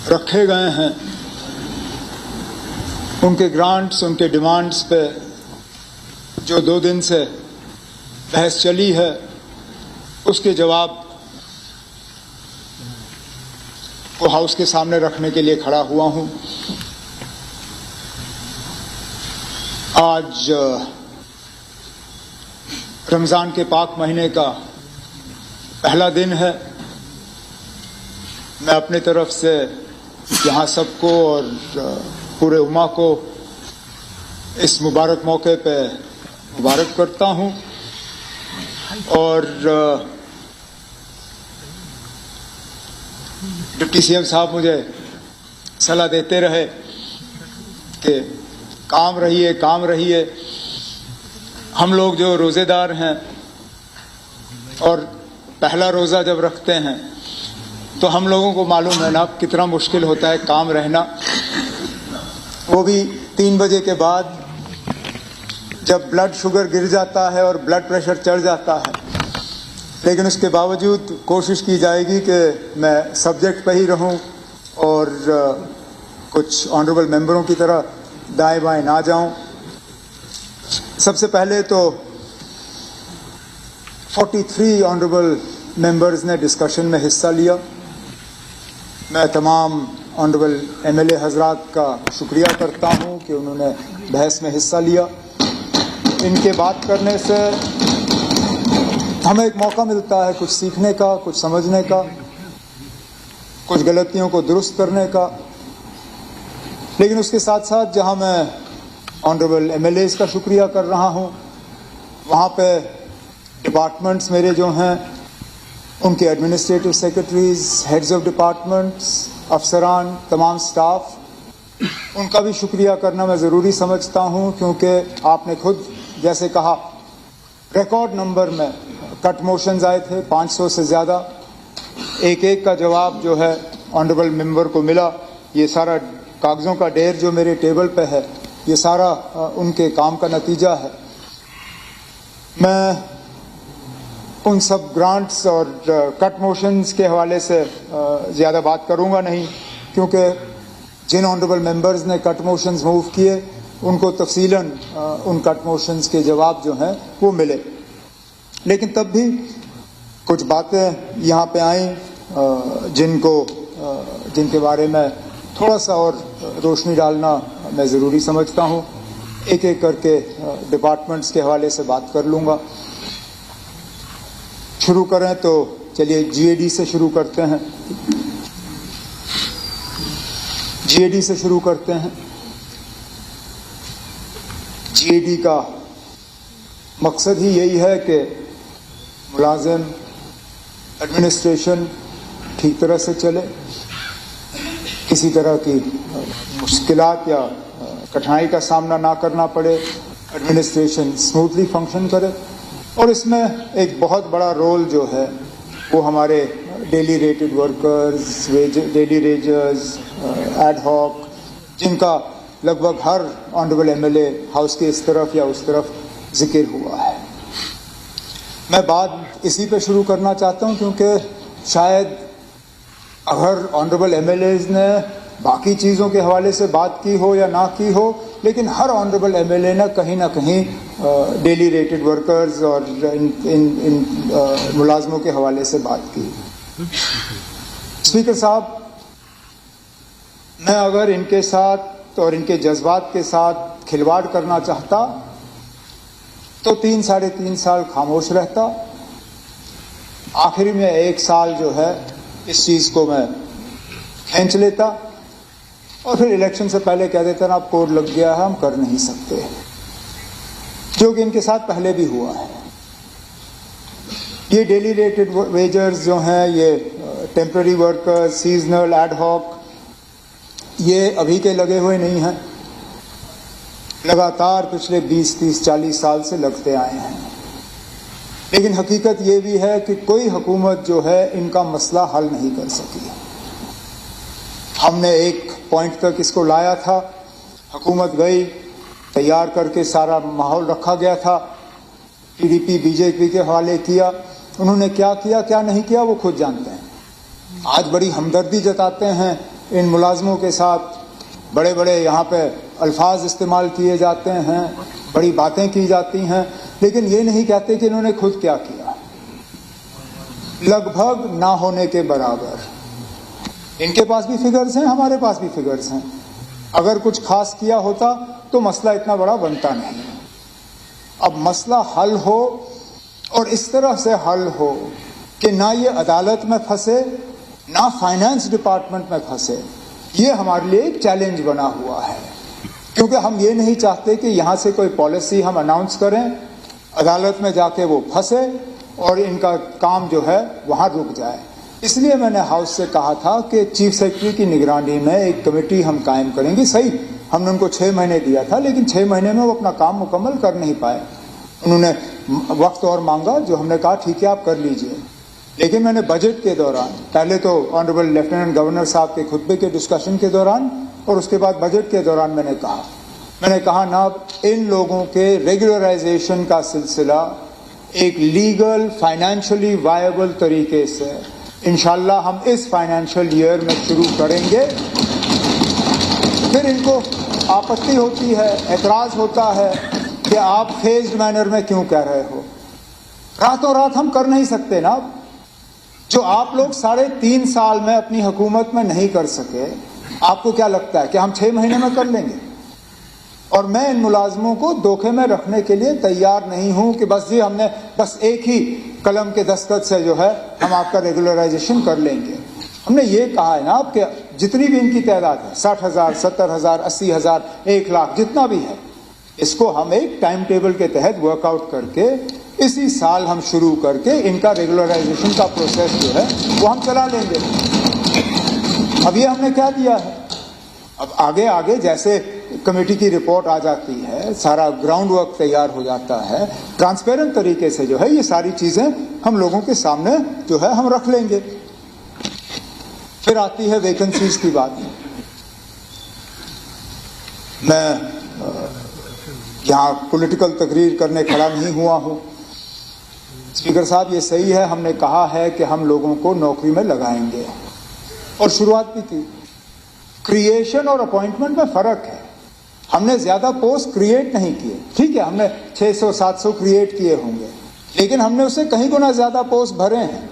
रखे गए हैं, उनके ग्रांट्स, उनके डिमांड्स पे जो 2 दिन से बहस चली है, उसके जवाब को हाउस के सामने रखने के लिए खड़ा हुआ हूं। आज रमज़ान के पाक महीने का पहला दिन है। मैं अपने तरफ से यहाँ सबको और पूरे उम्मा को इस मुबारक मौके पे मुबारक करता हूँ और डिप्टी सीएम साहब मुझे सलाह देते रहे कि काम रहिए। हम लोग जो रोज़ेदार हैं और पहला रोज़ा जब रखते हैं तो हम लोगों को मालूम है ना कितना मुश्किल होता है काम रहना, वो भी 3 बजे के बाद जब ब्लड शुगर गिर जाता है और ब्लड प्रेशर चढ़ जाता है। लेकिन उसके बावजूद कोशिश की जाएगी कि मैं सब्जेक्ट पे ही रहूं और कुछ ऑनरेबल मेंबरों की तरह दाएं बाएं ना जाऊं। सबसे पहले तो 43 ऑनरेबल मेंबर्स ने डिस्कशन में हिस्सा लिया। मैं तमाम ऑनरेबल एमएलए हजरात का शुक्रिया करता हूं कि उन्होंने बहस में हिस्सा लिया। इनके बात करने से हमें एक मौका मिलता है कुछ सीखने का, कुछ समझने का, कुछ गलतियों को दुरुस्त करने का। लेकिन उसके साथ साथ जहां मैं ऑनरेबल एमएलएज का शुक्रिया कर रहा हूं, वहां पे डिपार्टमेंट्स मेरे जो हैं, उनके administrative secretaries, heads of departments, अफसरान, तमाम स्टाफ, उनका भी शुक्रिया करना मैं ज़रूरी समझता हूं क्योंकि आपने खुद जैसे कहा रिकॉर्ड नंबर में कट मोशंस आए थे, 500 से ज़्यादा। एक का जवाब जो है ऑनरेबल मेंबर को मिला। ये सारा कागज़ों का ढेर जो मेरे टेबल पे है, ये सारा उनके काम का नतीजा है। मैं उन सब ग्रांट्स और कट मोशंस के हवाले से ज़्यादा बात करूंगा नहीं, क्योंकि जिन ऑनरेबल मेंबर्स ने कट मोशंस मूव किए उनको तफसीलन उन कट मोशंस के जवाब जो हैं वो मिले। लेकिन तब भी कुछ बातें यहाँ पे आई जिनके बारे में थोड़ा सा और रोशनी डालना मैं ज़रूरी समझता हूँ। एक करके डिपार्टमेंट्स के हवाले से बात कर लूँगा। शुरू करें तो चलिए जीएडी से शुरू करते हैं। जीएडी से शुरू करते हैं। जीएडी का मकसद ही यही है कि मुलाजिम एडमिनिस्ट्रेशन ठीक तरह से चले, किसी तरह की मुश्किलात या कठिनाई का सामना ना करना पड़े, एडमिनिस्ट्रेशन स्मूथली फंक्शन करे। और इसमें एक बहुत बड़ा रोल जो है वो हमारे daily rated workers, daily wagers, ad hoc, जिनका लगभग हर ऑनरेबल एमएलए हाउस के इस तरफ या उस तरफ जिक्र हुआ है। मैं बात इसी पे शुरू करना चाहता हूं क्योंकि शायद अगर ऑनरेबल एमएलएज ने बाकी चीज़ों के हवाले से बात की हो या ना की हो, लेकिन हर ऑनरेबल एमएलए ने कहीं ना कहीं डेली रेटेड वर्कर्स और इन मुलाजमों के हवाले से बात की। स्पीकर साहब, मैं अगर इनके साथ और इनके जज्बात के साथ खिलवाड़ करना चाहता तो 3-3.5 साल खामोश रहता। आखिरी में 1 साल जो है इस चीज़ को मैं खींच लेता और फिर इलेक्शन से पहले कह देता ना, अब कोड लग गया है, हम कर नहीं सकते, जो कि इनके साथ पहले भी हुआ है। ये डेली रेटेड वेजर्स जो हैं, ये temporary workers, seasonal, ad hoc, ये अभी के लगे हुए नहीं हैं, लगातार पिछले 20-30-40 साल से लगते आए हैं। लेकिन हकीकत ये भी है कि कोई हुकूमत जो है इनका मसला हल नहीं कर सकी। हमने एक पॉइंट तक इसको लाया था, हुकूमत गई, तैयार करके सारा माहौल रखा गया था, पीडीपी बीजेपी के हवाले किया। उन्होंने क्या किया क्या नहीं किया वो खुद जानते हैं। आज बड़ी हमदर्दी जताते हैं इन मुलाजमों के साथ बड़े बड़े यहाँ पे अल्फाज इस्तेमाल किए जाते हैं, बड़ी बातें की जाती हैं, लेकिन ये नहीं कहते कि इन्होंने खुद क्या किया। लगभग ना होने के बराबर। इनके पास भी फिगर्स हैं, हमारे पास भी फिगर्स हैं। अगर कुछ खास किया होता तो मसला इतना बड़ा बनता नहीं। अब मसला हल हो और इस तरह से हल हो कि ना ये अदालत में फंसे, ना फाइनेंस डिपार्टमेंट में फंसे, ये हमारे लिए एक चैलेंज बना हुआ है। क्योंकि हम ये नहीं चाहते कि यहाँ से कोई पॉलिसी हम अनाउंस करें, अदालत में जाके वो फंसे और इनका काम जो है वहाँ रुक जाए। इसलिए मैंने हाउस से कहा था कि चीफ सेक्रेटरी की निगरानी में एक कमेटी हम कायम करेंगे। सही, हमने उनको 6 महीने दिया था, लेकिन 6 महीने में वो अपना काम मुकम्मल कर नहीं पाए। उन्होंने वक्त और मांगा, जो हमने कहा ठीक है आप कर लीजिए। लेकिन मैंने बजट के दौरान, पहले तो ऑनरेबल लेफ्टिनेंट गवर्नर साहब के खुतबे के डिस्कशन के दौरान और उसके बाद बजट के दौरान मैंने कहा ना, इन लोगों के रेगुलराइजेशन का सिलसिला एक लीगल फाइनेंशियली वायबल तरीके से इंशाल्लाह हम इस फाइनेंशियल ईयर में शुरू करेंगे। फिर इनको आपत्ति होती है, एतराज होता है कि आप फेज्ड मैनर में क्यों कह रहे हो। रातों रात हम कर नहीं सकते ना। जो आप लोग 3.5 साल में अपनी हुकूमत में नहीं कर सके, आपको क्या लगता है कि हम 6 महीने में कर लेंगे? और मैं इन मुलाजमों को धोखे में रखने के लिए तैयार नहीं हूं कि बस जी हमने बस एक ही कलम के दस्तखत से जो है हम आपका रेगुलराइजेशन कर लेंगे। हमने ये कहा है ना आपके जितनी भी इनकी तादाद है, 60,000, 70,000, 80,000, 1 लाख, जितना भी है, इसको हम एक टाइम टेबल के तहत वर्कआउट करके इसी साल हम शुरू करके इनका रेगुलराइजेशन का प्रोसेस जो है वो हम चला लेंगे। अब ये हमने क्या दिया है, अब आगे आगे जैसे कमेटी की रिपोर्ट आ जाती है, सारा ग्राउंड वर्क तैयार हो जाता है, ट्रांसपेरेंट तरीके से जो है ये सारी चीजें हम लोगों के सामने जो है हम रख लेंगे। फिर आती है वैकेंसीज की बात। मैं यहाँ पॉलिटिकल तकरीर करने खड़ा नहीं हुआ हूँ। स्पीकर साहब, ये सही है, हमने कहा है कि हम लोगों को नौकरी में लगाएंगे और शुरुआत भी की। क्रिएशन और अपॉइंटमेंट में फर्क है। हमने ज्यादा पोस्ट क्रिएट नहीं किए, ठीक है, हमने 600-700 क्रिएट किए होंगे, लेकिन हमने उससे कहीं गुना ज्यादा पोस्ट भरे हैं।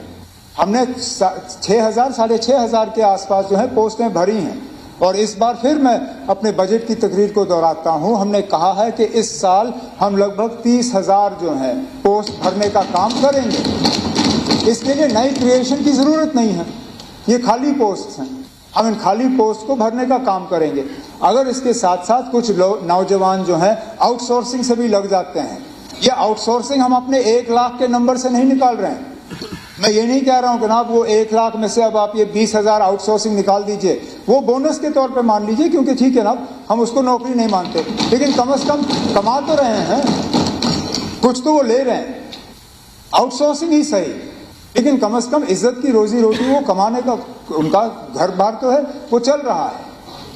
हमने 6,000, 6,500 के आसपास जो है पोस्टें भरी हैं। और इस बार फिर मैं अपने बजट की तकरीर को दोहराता हूं, हमने कहा है कि इस साल हम लगभग 30,000 जो है पोस्ट भरने का काम करेंगे। इसके लिए नई क्रिएशन की जरूरत नहीं है, ये खाली पोस्ट हैं, हम इन खाली पोस्ट को भरने का काम करेंगे। अगर इसके साथ साथ कुछ नौजवान जो हैं आउटसोर्सिंग से भी लग जाते हैं, ये आउटसोर्सिंग हम अपने 1 लाख के नंबर से नहीं निकाल रहे हैं। मैं ये नहीं कह रहा हूं कि ना वो 1 लाख में से अब आप ये 20,000 आउटसोर्सिंग निकाल दीजिए, वो बोनस के तौर पे मान लीजिए, क्योंकि ठीक है ना हम उसको नौकरी नहीं मानते, लेकिन कम से कम कमा तो रहे हैं, कुछ तो वो ले रहे हैं। आउटसोर्सिंग ही सही, लेकिन कम से कम इज्जत की रोजी रोटी वो कमाने का उनका घर बार तो है, वो चल रहा है।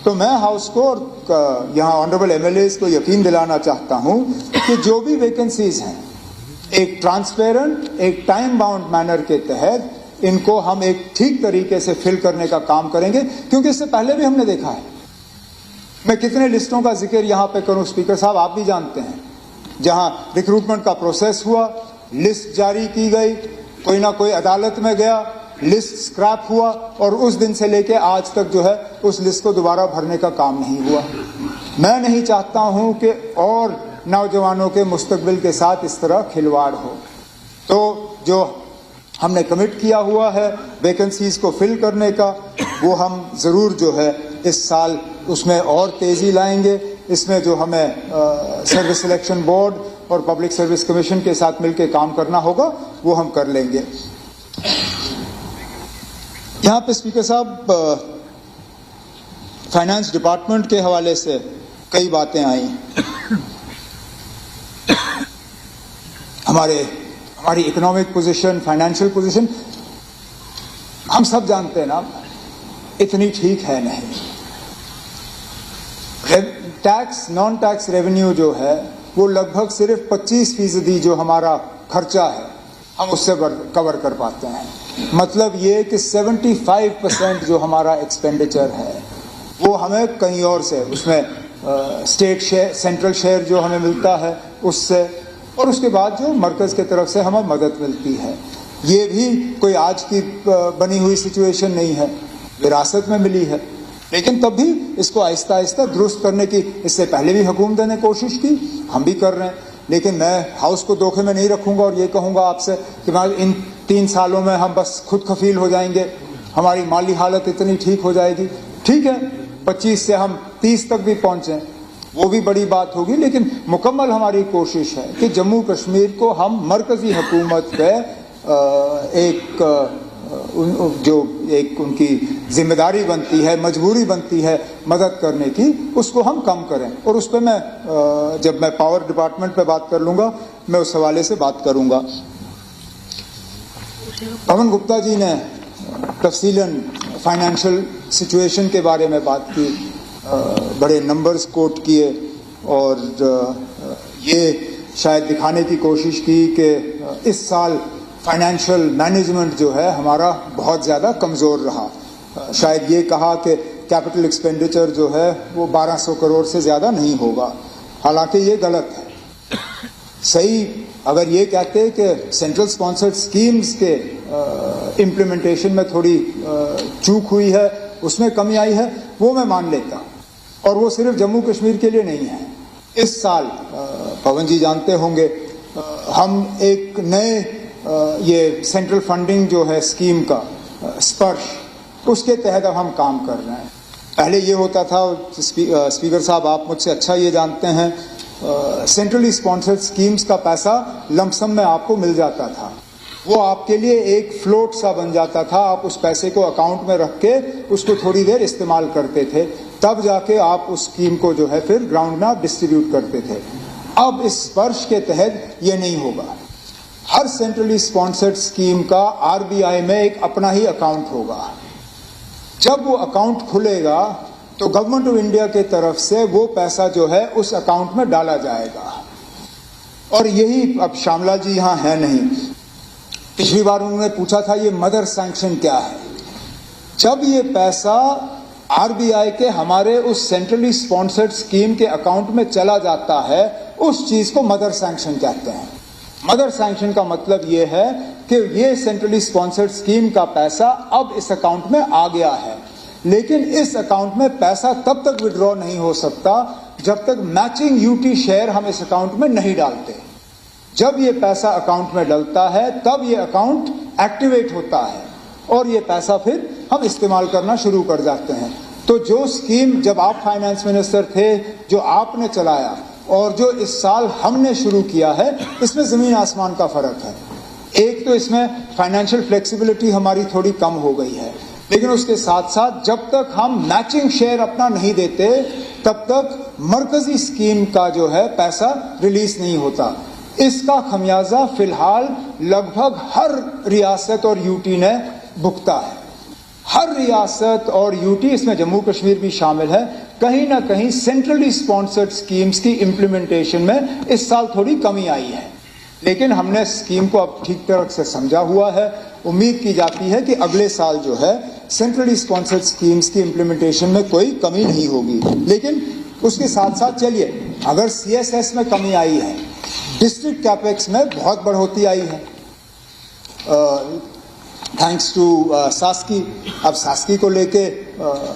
तो मैं हाउस को और यहाँ ऑनरेबल एमएलएज को यकीन दिलाना चाहता हूँ कि जो भी वैकेंसीज हैं एक ट्रांसपेरेंट, एक टाइम बाउंड मैनर के तहत इनको हम एक ठीक तरीके से फिल करने का काम करेंगे, क्योंकि इससे पहले भी हमने देखा है। मैं कितने लिस्टों का जिक्र यहाँ पे करूँ स्पीकर साहब, आप भी जानते हैं, जहाँ रिक्रूटमेंट का प्रोसेस हुआ, लिस्ट जारी की गई, कोई ना कोई अदालत में गया, लिस्ट स्क्रैप हुआ और उस दिन से लेके आज तक जो है उस लिस्ट को दोबारा भरने का काम नहीं हुआ। मैं नहीं चाहता हूं कि और नौजवानों के मुस्तकबिल के साथ इस तरह खिलवाड़ हो। तो जो हमने कमिट किया हुआ है वैकेंसीज को फिल करने का, वो हम ज़रूर जो है इस साल उसमें और तेज़ी लाएंगे। इसमें जो हमें सर्विस सिलेक्शन बोर्ड और पब्लिक सर्विस कमीशन के साथ मिलकर काम करना होगा वो हम कर लेंगे। यहाँ पे स्पीकर साहब फाइनेंस डिपार्टमेंट के हवाले से कई बातें आई। हमारी इकोनॉमिक पोजीशन, फाइनेंशियल पोजीशन हम सब जानते हैं ना, इतनी ठीक है नहीं। टैक्स, नॉन टैक्स रेवेन्यू जो है वो लगभग सिर्फ 25% जो हमारा खर्चा है हम उससे कवर कर पाते हैं। मतलब ये कि 75% जो हमारा एक्सपेंडिचर है वो हमें कहीं और से, उसमें स्टेट शेयर, सेंट्रल शेयर जो हमें मिलता है उससे, और उसके बाद जो मरकज की तरफ से हमें मदद मिलती है। ये भी कोई आज की बनी हुई सिचुएशन नहीं है, विरासत में मिली है, लेकिन तब भी इसको आहिस्ता आहिस्ता दुरुस्त करने की, इससे पहले भी हुकूमत ने कोशिश की, हम भी कर रहे हैं। लेकिन मैं हाउस को धोखे में नहीं रखूंगा और ये कहूंगा आपसे कि इन 3 सालों में हम बस खुद कफील हो जाएंगे, हमारी माली हालत इतनी ठीक हो जाएगी। ठीक है, 25 से हम 30 तक भी पहुंचे, वो भी बड़ी बात होगी, लेकिन मुकम्मल हमारी कोशिश है कि जम्मू कश्मीर को हम मरकजी हुकूमत पे एक उनकी जिम्मेदारी बनती है, मजबूरी बनती है मदद करने की, उसको हम कम करें। और उस पर मैं जब मैं पावर डिपार्टमेंट पे बात कर लूँगा, मैं उस हवाले से बात करूँगा। पवन गुप्ता जी ने तफसीलन फाइनेंशियल सिचुएशन के बारे में बात की, बड़े नंबर्स कोट किए और ये शायद दिखाने की कोशिश की कि इस साल फाइनेंशियल मैनेजमेंट जो है हमारा बहुत ज़्यादा कमज़ोर रहा। शायद ये कहा कि कैपिटल एक्सपेंडिचर जो है वो 1200 करोड़ से ज़्यादा नहीं होगा, हालांकि ये गलत है। सही अगर ये कहते कि सेंट्रल स्पॉन्सर्ड स्कीम्स के इम्प्लीमेंटेशन में थोड़ी चूक हुई है, उसमें कमी आई है, वो मैं मान लेता, और वो सिर्फ जम्मू कश्मीर के लिए नहीं है। इस साल पवन जी जानते होंगे हम एक नए ये सेंट्रल फंडिंग जो है स्कीम का स्पर्श, उसके तहत अब हम काम कर रहे हैं। पहले ये होता था, स्पीकर साहब आप मुझसे अच्छा ये जानते हैं, सेंट्रली स्पॉन्सर्ड स्कीम्स का पैसा लमसम में आपको मिल जाता था, वो आपके लिए एक फ्लोट सा बन जाता था, आप उस पैसे को अकाउंट में रख के उसको थोड़ी देर इस्तेमाल करते थे, तब जाके आप उस स्कीम को जो है फिर ग्राउंड में आप डिस्ट्रीब्यूट करते थे। अब इस स्पर्श के तहत ये नहीं होगा, हर सेंट्रली स्पॉन्सर्ड स्कीम का आरबीआई में एक अपना ही अकाउंट होगा। जब वो अकाउंट खुलेगा तो गवर्नमेंट ऑफ इंडिया के तरफ से वो पैसा जो है उस अकाउंट में डाला जाएगा। और यही, अब श्यामला जी यहाँ है नहीं, पिछली बार उन्होंने पूछा था ये मदर सैंक्शन क्या है। जब ये पैसा आरबीआई के हमारे उस सेंट्रली स्पॉन्सर्ड स्कीम के अकाउंट में चला जाता है, उस चीज को मदर सैंक्शन कहते हैं। मदर सैंक्शन का मतलब ये है कि ये सेंट्रली स्पॉन्सर्ड स्कीम का पैसा अब इस अकाउंट में आ गया है, लेकिन इस अकाउंट में पैसा तब तक विड्रॉ नहीं हो सकता जब तक मैचिंग यूटी शेयर हम इस अकाउंट में नहीं डालते। जब ये पैसा अकाउंट में डलता है तब ये अकाउंट एक्टिवेट होता है और ये पैसा फिर हम इस्तेमाल करना शुरू कर जाते हैं। तो जो स्कीम जब आप फाइनेंस मिनिस्टर थे, जो आपने चलाया और जो इस साल हमने शुरू किया है, इसमें जमीन आसमान का फर्क है। एक तो इसमें फाइनेंशियल फ्लेक्सिबिलिटी हमारी थोड़ी कम हो गई है, लेकिन उसके साथ साथ जब तक हम मैचिंग शेयर अपना नहीं देते तब तक मरकजी स्कीम का जो है पैसा रिलीज नहीं होता। इसका खमियाजा फिलहाल लगभग हर रियासत और यूटी ने भुगता है। हर रियासत और यूटी, इसमें जम्मू कश्मीर भी शामिल है, कहीं ना कहीं सेंट्रली स्पॉन्सर्ड स्कीम्स की इम्प्लीमेंटेशन में इस साल थोड़ी कमी आई है, लेकिन हमने स्कीम को अब ठीक तरह से समझा हुआ है। उम्मीद की जाती है कि अगले साल जो है सेंट्रली स्पॉन्सर्ड स्कीम्स की इम्प्लीमेंटेशन में कोई कमी नहीं होगी। लेकिन उसके साथ साथ चलिए, अगर सीएसएस में कमी आई है, डिस्ट्रिक्ट कैपेक्स में बहुत बढ़ोतरी आई है थैंक्स टू सास्की। अब सास्की को लेके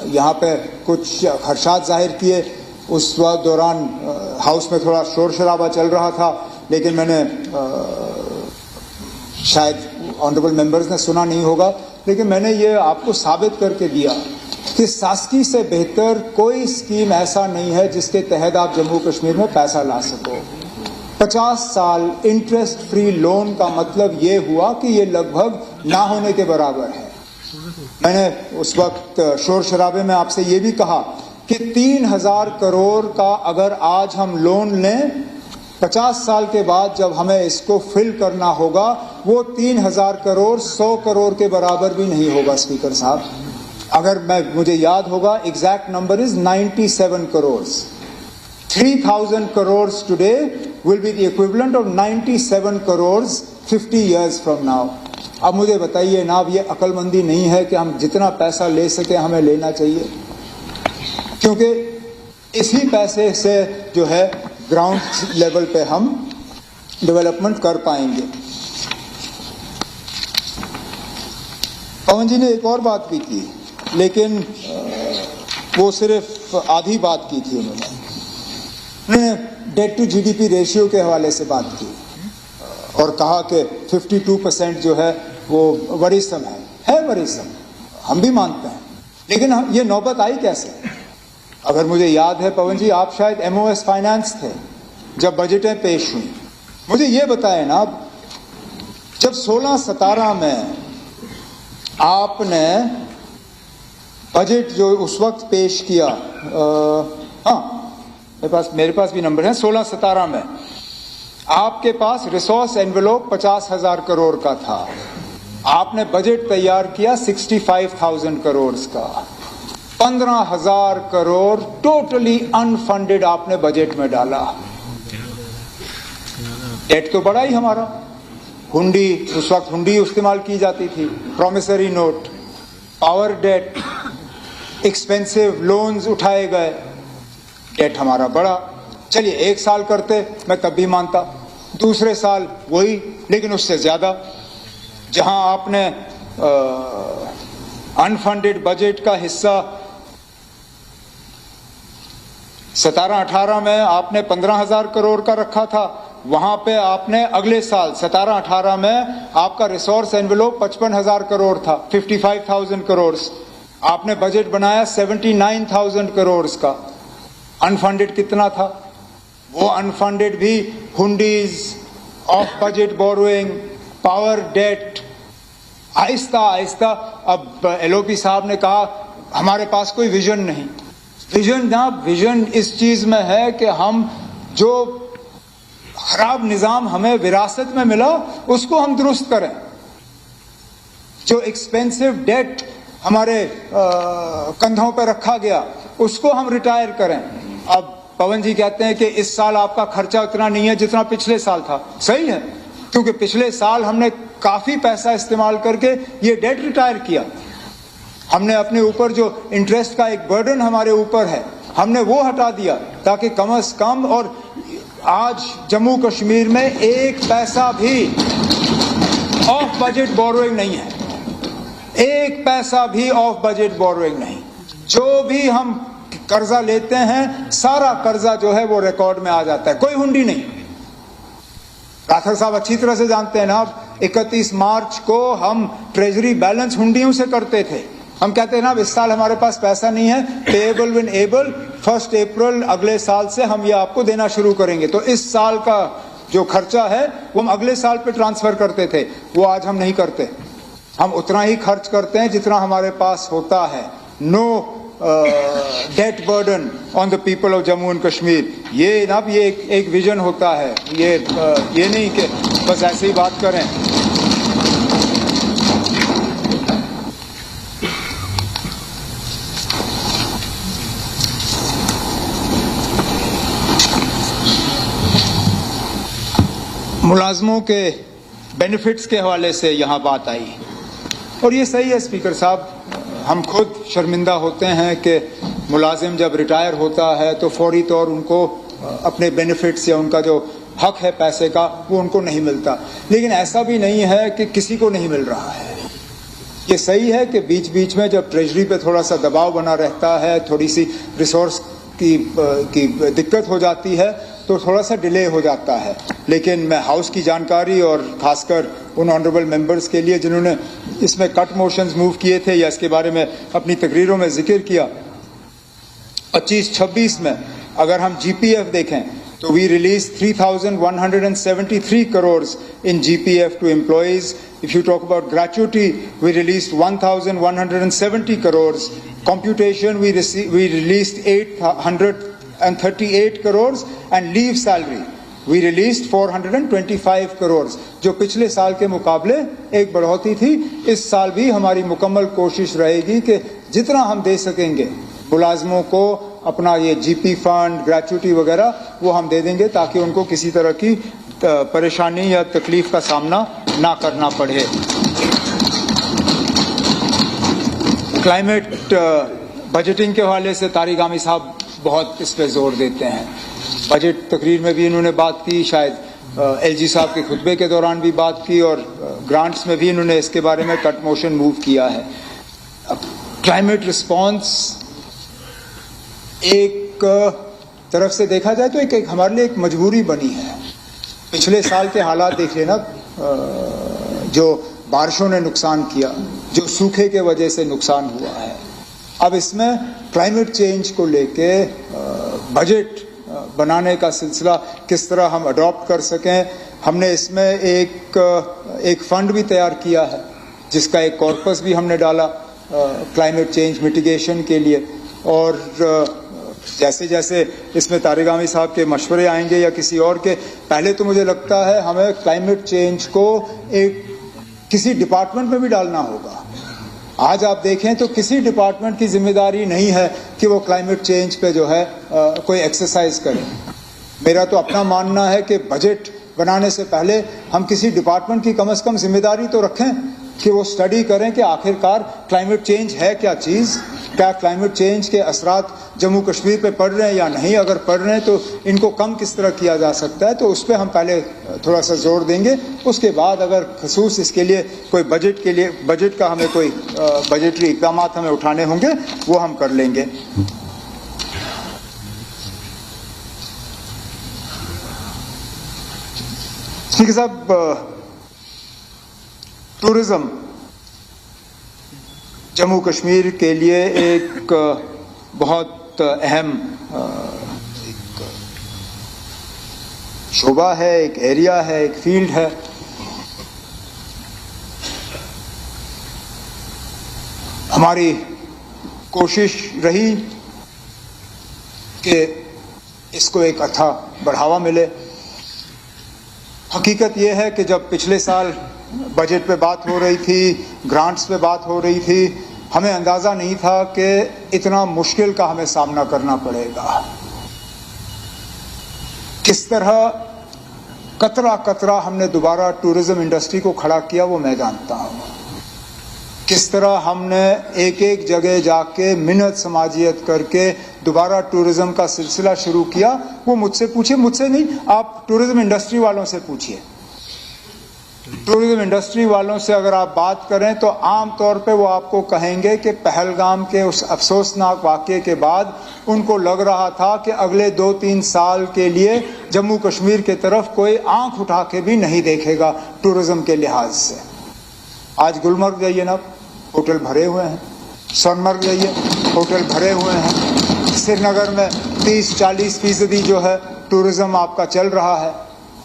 यहाँ पे कुछ खदशात जाहिर किए, उस वक्त दौरान हाउस में थोड़ा शोर शराबा चल रहा था, लेकिन मैंने शायद ऑनरेबल मेंबर्स ने सुना नहीं होगा, लेकिन मैंने ये आपको साबित करके दिया कि सास्की से बेहतर कोई स्कीम ऐसा नहीं है जिसके तहत आप जम्मू कश्मीर में पैसा ला सको। 50 साल इंटरेस्ट फ्री लोन का मतलब ये हुआ कि ये लगभग ना होने के बराबर है। मैंने उस वक्त शोर शराबे में आपसे ये भी कहा कि 3000 करोड़ का अगर आज हम लोन लें, 50 साल के बाद जब हमें इसको फिल करना होगा, वो 3000 करोड़ 100 करोड़ के बराबर भी नहीं होगा स्पीकर साहब। अगर मुझे याद होगा, exact number is 97 crore. 3000 crores today will be the equivalent of 97 crores 50 years from now. अब मुझे बताइए ना, अब ये अक्लमंदी नहीं है कि हम जितना पैसा ले सके हमें लेना चाहिए, क्योंकि इसी पैसे से जो है ग्राउंड लेवल पे हम डेवलपमेंट कर पाएंगे। पवन जी ने एक और बात भी की, लेकिन वो सिर्फ आधी बात की थी। उन्होंने डेट टू जीडीपी रेशियो के हवाले से बात की और कहा कि 52% जो है वो वरीसम है वरीसम, हम भी मानते हैं, लेकिन ये नौबत आई कैसे? अगर मुझे याद है पवन जी, आप शायद MOS फाइनेंस थे जब बजटें पेश हुई। मुझे ये बताएं ना, जब 16-17 में आपने बजट जो उस वक्त पेश किया, मेरे पास भी नंबर है, 16-17 में आपके पास रिसोर्स एनवेलोप 50,000 करोड़ का था। आपने बजट तैयार किया 65,000 करोड़ का। 15,000 करोड़ टोटली अनफंडेड आपने बजट में डाला। डेट तो बड़ा ही हमारा, हुंडी, उस वक्त हुंडी इस्तेमाल की जाती थी, promissory note, power debt, expensive loans उठाए गए, डेट हमारा बड़ा। चलिए 1 साल करते मैं तब भी मानता, दूसरे साल वही, लेकिन उससे ज्यादा। जहां आपने अनफंडेड बजट का हिस्सा 17-18 में आपने 15,000 करोड़ का रखा था, वहां पे आपने अगले साल 17-18 में आपका रिसोर्स एनवेलोप 55,000 करोड़ था, 55,000 करोड़। आपने बजट बनाया 79,000 करोड़ का। अनफंडेड कितना था? वो अनफंडेड भी हुंडीज, off budget borrowing, power debt, आहिस्ता आहिस्ता। अब LOP साहब ने कहा हमारे पास कोई विजन नहीं। विजन इस चीज में है कि हम जो खराब निजाम हमें विरासत में मिला उसको हम दुरुस्त करें, जो एक्सपेंसिव डेट हमारे कंधों पर रखा गया उसको हम रिटायर करें। अब पवन जी कहते हैं कि इस साल आपका खर्चा उतना नहीं है जितना पिछले साल था। सही है, क्योंकि पिछले साल हमने काफी पैसा इस्तेमाल करके ये डेट रिटायर किया। हमने अपने ऊपर जो इंटरेस्ट का एक बर्डन हमारे ऊपर है, हमने वो हटा दिया ताकि कम से कम, और आज जम्मू कश्मीर में 1 पैसा भी ऑफ बजट बोरोइंग नहीं है, 1 पैसा भी ऑफ बजट बोरोइंग नहीं। जो भी हम कर्जा लेते हैं सारा कर्जा जो है वो रिकॉर्ड में आ जाता है, कोई हुंडी नहीं। राठौर साहब अच्छी तरह से जानते हैं ना, 31 मार्च को हम ट्रेजरी बैलेंस हुंडियों से करते थे। हम कहते हैं ना इस साल हमारे पास पैसा नहीं है, पेएबल व्हेन एबल, 1 अप्रैल अगले साल से हम ये आपको देना शुरू करेंगे। तो इस साल का जो खर्चा है वो हम अगले साल पे ट्रांसफर करते थे, वो आज हम नहीं करते। हम उतना ही खर्च करते हैं जितना हमारे पास होता है। No debt burden on the people of Jammu and Kashmir. ये ना ये एक विजन होता है, ये नहीं कि बस ऐसे ही बात करें। मुलाजमों के बेनिफिट्स के हवाले से यहाँ बात आई, और ये सही है स्पीकर साहब, हम खुद शर्मिंदा होते हैं कि मुलाजिम जब रिटायर होता है तो फौरी तौर उनको अपने बेनिफिट्स या उनका जो हक है पैसे का वो उनको नहीं मिलता। लेकिन ऐसा भी नहीं है कि किसी को नहीं मिल रहा है। ये सही है कि बीच बीच में जब ट्रेजरी पे थोड़ा सा दबाव बना रहता है, थोड़ी सी रिसोर्स की दिक्कत हो जाती है तो थोड़ा सा डिले हो जाता है। लेकिन मैं हाउस की जानकारी और खासकर उन ऑनरेबल मेंबर्स के लिए जिन्होंने इसमें कट मोशंस मूव किए थे या इसके बारे में अपनी तकरीरों में जिक्र किया, 25-26 में अगर हम GPF देखें तो we release 3,173 crore in GPF to employees. If you talk about gratuity, we released 1,170 crores. Computation, we released 838 crores, and leave salary, we released 425 crores. जो पिछले साल के मुकाबले एक बढ़ोतरी थी। इस साल भी हमारी मुकम्मल कोशिश रहेगी कि जितना हम दे सकेंगे मुलाजमों को अपना ये GP फंड, ग्रेचुटी वगैरह वो हम दे देंगे ताकि उनको किसी तरह की परेशानी या तकलीफ का सामना ना करना पड़े। क्लाइमेट बजटिंग के हवाले से तारिक आमी साहब बहुत इस पर जोर देते हैं। बजट तकरीर में भी इन्होंने बात की, शायद एलजी साहब के खुतबे के दौरान भी बात की, और ग्रांट्स में भी इन्होंने इसके बारे में कट मोशन मूव किया है। क्लाइमेट रिस्पॉन्स एक तरफ से देखा जाए तो एक हमारे लिए एक मजबूरी बनी है। पिछले साल के हालात देख लेना, जो बारिशों ने नुकसान किया, जो सूखे के वजह से नुकसान हुआ है। अब इसमें क्लाइमेट चेंज को लेके बजट बनाने का सिलसिला किस तरह हम अडॉप्ट कर सकें, हमने इसमें एक फंड भी तैयार किया है, जिसका एक कॉर्पस भी हमने डाला क्लाइमेट चेंज मिटिगेशन के लिए। और जैसे जैसे इसमें तारिक आमी साहब के मशवरे आएंगे या किसी और के, पहले तो मुझे लगता है हमें क्लाइमेट चेंज को एक किसी डिपार्टमेंट में भी डालना होगा। आज आप देखें तो किसी डिपार्टमेंट की जिम्मेदारी नहीं है कि वो क्लाइमेट चेंज पे जो है कोई एक्सरसाइज करे। मेरा तो अपना मानना है कि बजट बनाने से पहले हम किसी डिपार्टमेंट की कम से कम जिम्मेदारी तो रखें कि वो स्टडी करें कि आखिरकार क्लाइमेट चेंज है क्या चीज़, क्या क्लाइमेट चेंज के असरात जम्मू कश्मीर पे पड़ रहे हैं या नहीं, अगर पड़ रहे हैं तो इनको कम किस तरह किया जा सकता है। तो उस पर हम पहले थोड़ा सा जोर देंगे, उसके बाद अगर खसूस इसके लिए कोई बजट का हमें कोई बजटरी इक़दाम हमें उठाने होंगे वो हम कर लेंगे। स्पीकर साहब, टूरिज्म जम्मू कश्मीर के लिए एक बहुत अहम एक शोबा है, एक एरिया है, एक फील्ड है। हमारी कोशिश रही कि इसको एक अच्छा बढ़ावा मिले। हकीकत यह है कि जब पिछले साल बजट पे बात हो रही थी, ग्रांट्स पे बात हो रही थी, हमें अंदाज़ा नहीं था कि इतना मुश्किल का हमें सामना करना पड़ेगा। किस तरह कतरा कतरा हमने दोबारा टूरिज्म इंडस्ट्री को खड़ा किया वो मैं जानता हूँ। किस तरह हमने एक एक जगह जाके मिन्नत समाजियत करके दोबारा टूरिज्म का सिलसिला शुरू किया, वो मुझसे पूछिए, मुझसे नहीं, आप टूरिज्म इंडस्ट्री वालों से पूछिए। टूरिज्म इंडस्ट्री वालों से अगर आप बात करें तो आम तौर पे वो आपको कहेंगे कि पहलगाम के उस अफसोसनाक वाक़े के बाद उनको लग रहा था कि अगले 2-3 साल के लिए जम्मू कश्मीर की तरफ कोई आंख उठा के भी नहीं देखेगा टूरिज्म के लिहाज से। आज गुलमर्ग जाइए ना, होटल भरे हुए हैं। सोनमर्ग जाइए, होटल भरे हुए हैं। श्रीनगर में 30-40% जो है टूरिज्म आपका चल रहा है।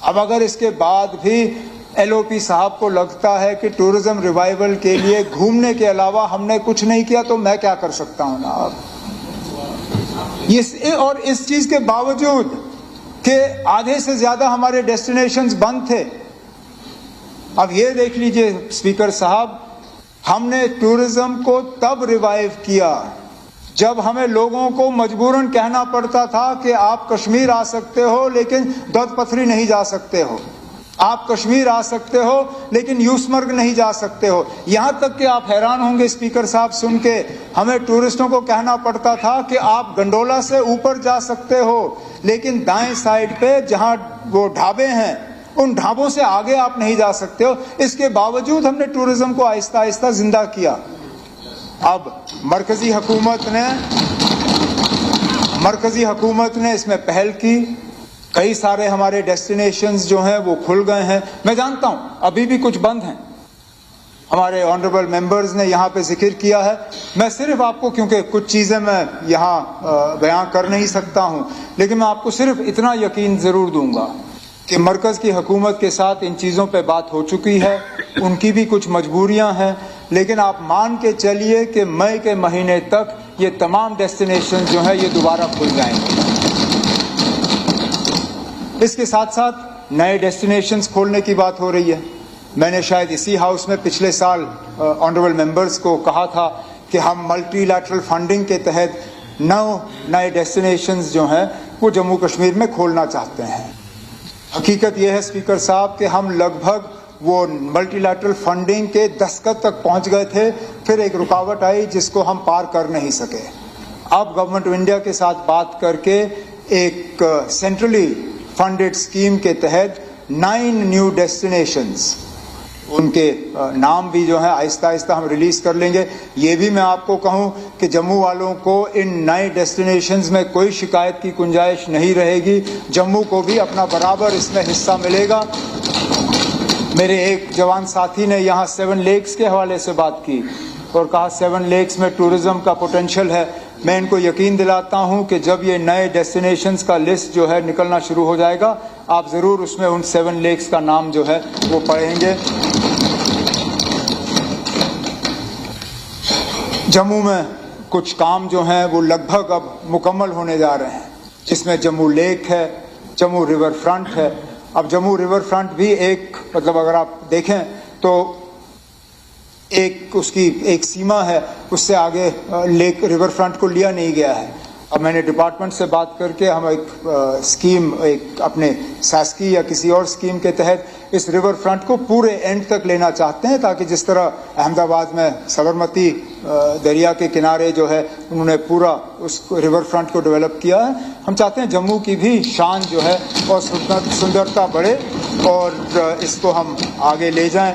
अब अगर इसके बाद भी एलओपी साहब को लगता है कि टूरिज्म रिवाइवल के लिए घूमने के अलावा हमने कुछ नहीं किया, तो मैं क्या कर सकता हूं ना। और इस चीज के बावजूद कि आधे से ज्यादा हमारे डेस्टिनेशंस बंद थे। अब ये देख लीजिए स्पीकर साहब, हमने टूरिज्म को तब रिवाइव किया जब हमें लोगों को मजबूरन कहना पड़ता था कि आप कश्मीर आ सकते हो लेकिन दौद पथरी नहीं जा सकते हो, आप कश्मीर आ सकते हो लेकिन यूसमर्ग नहीं जा सकते हो। यहां तक कि आप हैरान होंगे स्पीकर साहब सुन के, हमें टूरिस्टों को कहना पड़ता था कि आप गंडोला से ऊपर जा सकते हो लेकिन दाएं साइड पे जहां वो ढाबे हैं उन ढाबों से आगे आप नहीं जा सकते हो। इसके बावजूद हमने टूरिज्म को आहिस्ता आहिस्ता जिंदा किया। अब मरकजी हुकूमत ने इसमें पहल की, कई सारे हमारे डेस्टिनेशंस जो हैं वो खुल गए हैं। मैं जानता हूं अभी भी कुछ बंद हैं, हमारे ऑनरेबल मेंबर्स ने यहाँ पे जिक्र किया है। मैं सिर्फ आपको, क्योंकि कुछ चीज़ें मैं यहाँ बयां कर नहीं सकता हूँ, लेकिन मैं आपको सिर्फ इतना यकीन ज़रूर दूंगा कि मरकज़ की हुकूमत के साथ इन चीज़ों पे बात हो चुकी है, उनकी भी कुछ मजबूरियां हैं, लेकिन आप मान के चलिए कि मई के महीने तक ये तमाम डेस्टिनेशन जो है ये दोबारा खुल जाएंगे। इसके साथ साथ नए डेस्टिनेशंस खोलने की बात हो रही है। मैंने शायद इसी हाउस में पिछले साल ऑनरेबल मेंबर्स को कहा था कि हम मल्टीलैटरल फंडिंग के तहत 9 नए डेस्टिनेशंस जो हैं वो जम्मू कश्मीर में खोलना चाहते हैं। हकीकत यह है स्पीकर साहब कि हम लगभग वो मल्टीलैटरल फंडिंग के दस्तखत तक पहुंच गए थे, फिर एक रुकावट आई जिसको हम पार कर नहीं सके। अब गवर्नमेंट ऑफ इंडिया के साथ बात करके एक सेंट्रली फंडेड स्कीम के तहत 9 न्यू डेस्टिनेशंस, उनके नाम भी जो है आहिस्ता आहिस्ता हम रिलीज कर लेंगे। ये भी मैं आपको कहूं कि जम्मू वालों को इन नए डेस्टिनेशंस में कोई शिकायत की गुंजाइश नहीं रहेगी। जम्मू को भी अपना बराबर इसमें हिस्सा मिलेगा। मेरे एक जवान साथी ने यहाँ 7 लेक्स के हवाले से बात की और कहा 7 लेक्स में टूरिज्म का पोटेंशियल है। मैं इनको यकीन दिलाता हूं कि जब ये नए डेस्टिनेशंस का लिस्ट जो है निकलना शुरू हो जाएगा, आप जरूर उसमें उन 7 लेक्स का नाम जो है वो पढ़ेंगे। जम्मू में कुछ काम जो हैं वो लगभग अब मुकम्मल होने जा रहे हैं, जिसमें जम्मू लेक है, जम्मू रिवर फ्रंट है। अब जम्मू रिवर फ्रंट भी एक मतलब अगर आप देखें तो एक उसकी एक सीमा है, उससे आगे लेक रिवर फ्रंट को लिया नहीं गया है। अब मैंने डिपार्टमेंट से बात करके हम एक स्कीम, एक अपने सास्की या किसी और स्कीम के तहत इस रिवर फ्रंट को पूरे एंड तक लेना चाहते हैं, ताकि जिस तरह अहमदाबाद में साबरमती दरिया के किनारे जो है उन्होंने पूरा उस रिवर फ्रंट को डेवलप किया है, हम चाहते हैं जम्मू की भी शान जो है और सुंदरता बढ़े और इसको हम आगे ले जाएं।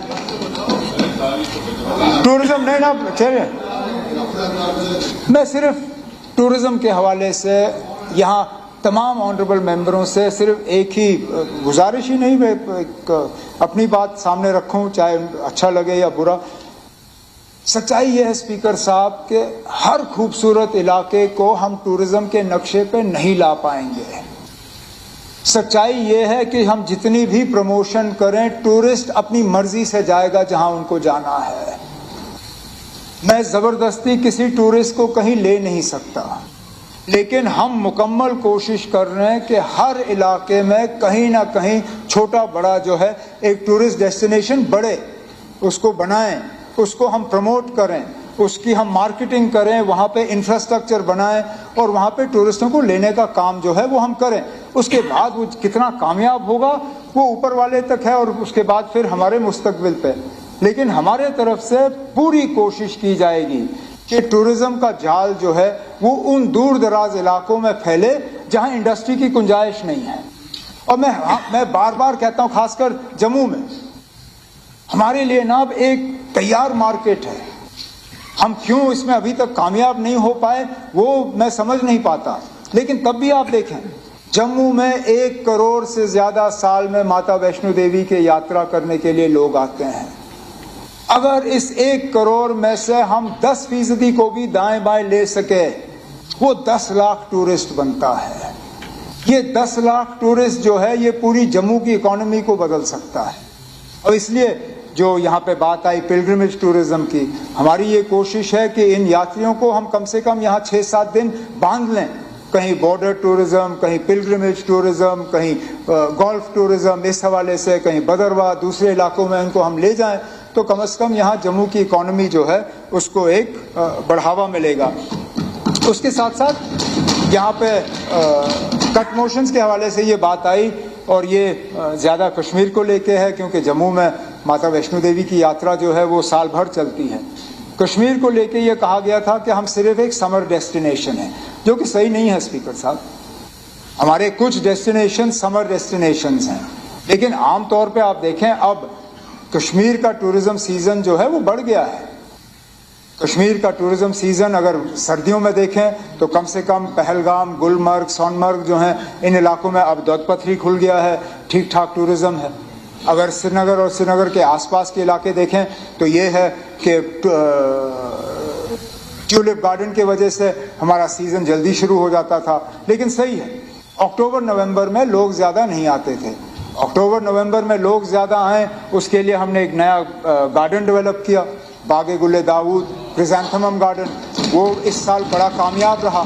टूरिज्म नहीं ना चले, मैं सिर्फ टूरिज्म के हवाले से यहाँ तमाम ऑनरेबल मेंबरों से सिर्फ एक ही गुजारिश ही नहीं, मैं अपनी बात सामने रखूं, चाहे अच्छा लगे या बुरा। सच्चाई यह है स्पीकर साहब कि हर खूबसूरत इलाके को हम टूरिज्म के नक्शे पे नहीं ला पाएंगे। सच्चाई यह है कि हम जितनी भी प्रमोशन करें, टूरिस्ट अपनी मर्जी से जाएगा जहां उनको जाना है। मैं जबरदस्ती किसी टूरिस्ट को कहीं ले नहीं सकता, लेकिन हम मुकम्मल कोशिश कर रहे हैं कि हर इलाके में कहीं ना कहीं छोटा बड़ा जो है एक टूरिस्ट डेस्टिनेशन बढ़े, उसको बनाएं, उसको हम प्रमोट करें, उसकी हम मार्केटिंग करें, वहाँ पे इंफ्रास्ट्रक्चर बनाएं और वहाँ पे टूरिस्टों को लेने का काम जो है वो हम करें। उसके बाद वो कितना कामयाब होगा वो ऊपर वाले तक है और उसके बाद फिर हमारे मुस्तकबिल पे। लेकिन हमारे तरफ से पूरी कोशिश की जाएगी कि टूरिज्म का जाल जो है वो उन दूर दराज इलाकों में फैले जहां इंडस्ट्री की गुंजाइश नहीं है। और मैं बार बार कहता हूं, खासकर जम्मू में हमारे लिए ना अब एक तैयार मार्केट है। हम क्यों इसमें अभी तक कामयाब नहीं हो पाए वो मैं समझ नहीं पाता। लेकिन तब भी आप देखें, जम्मू में 1 करोड़ से ज्यादा साल में माता वैष्णो देवी के यात्रा करने के लिए लोग आते हैं। अगर इस 1 करोड़ में से हम 10% को भी दाएं बाएं ले सके, वो 10 लाख टूरिस्ट बनता है। ये 10 लाख टूरिस्ट जो है ये पूरी जम्मू की इकोनॉमी को बदल सकता है। और इसलिए जो यहाँ पे बात आई पिलग्रिमेज टूरिज्म की, हमारी ये कोशिश है कि इन यात्रियों को हम कम से कम यहाँ 6-7 दिन बांध लें। कहीं बॉर्डर टूरिज्म, कहीं पिलग्रिमेज टूरिज्म, कहीं गोल्फ टूरिज्म, इस हवाले से कहीं भदरवा, दूसरे इलाकों में उनको हम ले जाएं तो कम से कम यहाँ जम्मू की इकोनॉमी जो है उसको एक बढ़ावा मिलेगा। उसके साथ साथ यहाँ पे कट मोशंस के हवाले से ये बात आई और ये ज़्यादा कश्मीर को लेके है, क्योंकि जम्मू में माता वैष्णो देवी की यात्रा जो है वो साल भर चलती है। कश्मीर को लेके ये कहा गया था कि हम सिर्फ एक समर डेस्टिनेशन है, जो कि सही नहीं है स्पीकर साहब। हमारे कुछ डेस्टिनेशन समर डेस्टिनेशंस हैं, लेकिन आमतौर पे आप देखें अब कश्मीर का टूरिज्म सीजन जो है वो बढ़ गया है। कश्मीर का टूरिज्म सीजन अगर सर्दियों में देखें तो कम से कम पहलगाम, गुलमर्ग, सोनमर्ग जो हैं इन इलाकों में अब दौद पथरी खुल गया है, ठीक ठाक टूरिज्म है। अगर श्रीनगर और श्रीनगर के आसपास के इलाके देखें तो ये है कि ट्यूलिप गार्डन की वजह से हमारा सीजन जल्दी शुरू हो जाता था। लेकिन सही है, अक्टूबर नवंबर में लोग ज़्यादा नहीं आते थे। अक्टूबर नवंबर में लोग ज़्यादा आए, उसके लिए हमने एक नया गार्डन डेवलप किया, बागे गुले दाऊद क्रिसैंथेमम गार्डन। वो इस साल बड़ा कामयाब रहा,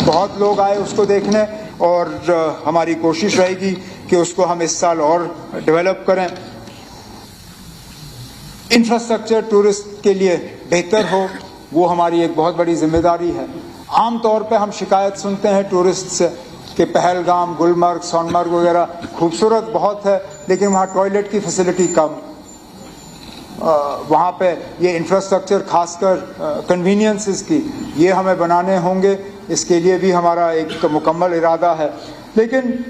बहुत लोग आए उसको देखने और हमारी कोशिश रहेगी कि उसको हम इस साल और डेवलप करें। इंफ्रास्ट्रक्चर टूरिस्ट के लिए बेहतर हो, वो हमारी एक बहुत बड़ी जिम्मेदारी है। आमतौर पे हम शिकायत सुनते हैं टूरिस्ट से कि पहलगाम, गुलमर्ग, सोनमर्ग वगैरह खूबसूरत बहुत है, लेकिन वहाँ टॉयलेट की फैसिलिटी कम। वहाँ पे ये इंफ्रास्ट्रक्चर खासकर कन्वीनियंसेस की ये हमें बनाने होंगे। इसके लिए भी हमारा एक मुकम्मल इरादा है। लेकिन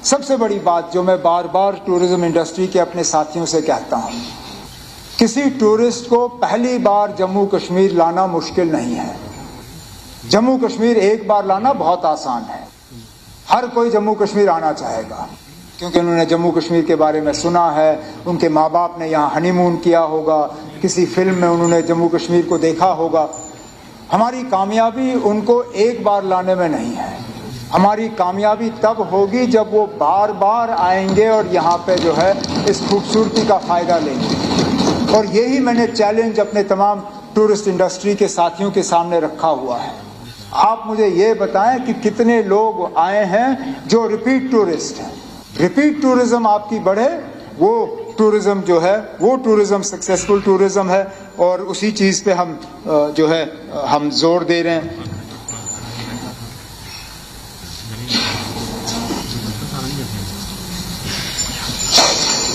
सबसे बड़ी बात जो मैं बार बार टूरिज़्म इंडस्ट्री के अपने साथियों से कहता हूँ, किसी टूरिस्ट को पहली बार जम्मू कश्मीर लाना मुश्किल नहीं है। जम्मू कश्मीर एक बार लाना बहुत आसान है। हर कोई जम्मू कश्मीर आना चाहेगा क्योंकि उन्होंने जम्मू कश्मीर के बारे में सुना है, उनके माँ बाप ने यहाँ हनीमून किया होगा, किसी फिल्म में उन्होंने जम्मू कश्मीर को देखा होगा। हमारी कामयाबी उनको एक बार लाने में नहीं है, हमारी कामयाबी तब होगी जब वो बार बार आएंगे और यहाँ पे जो है इस खूबसूरती का फ़ायदा लेंगे। और यही मैंने चैलेंज अपने तमाम टूरिस्ट इंडस्ट्री के साथियों के सामने रखा हुआ है। आप मुझे ये बताएं कि कितने लोग आए हैं जो रिपीट टूरिस्ट हैं। रिपीट टूरिज्म आपकी बढ़े, वो टूरिज्म जो है वो टूरिज्म सक्सेसफुल टूरिज्म है और उसी चीज़ पे हम जो है हम जोर दे रहे हैं।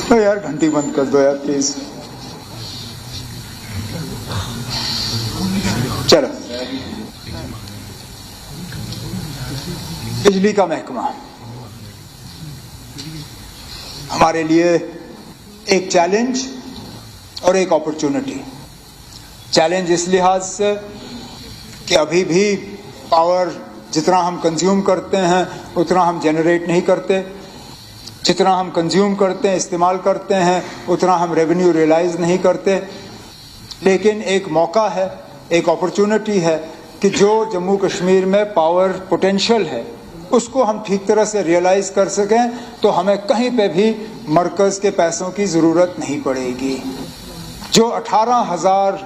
तो यार घंटी बंद कर दो यार प्लीज। चलो, बिजली का महकमा हमारे लिए एक चैलेंज और एक अपॉर्चुनिटी। चैलेंज इस लिहाज से कि अभी भी पावर जितना हम कंज्यूम करते हैं उतना हम जनरेट नहीं करते, जितना हम कंज्यूम करते हैं इस्तेमाल करते हैं उतना हम रेवेन्यू रियलाइज नहीं करते। लेकिन एक मौका है, एक अपॉर्चुनिटी है कि जो जम्मू कश्मीर में पावर पोटेंशियल है उसको हम ठीक तरह से रियलाइज कर सकें तो हमें कहीं पे भी मरकज़ के पैसों की ज़रूरत नहीं पड़ेगी। जो 18,000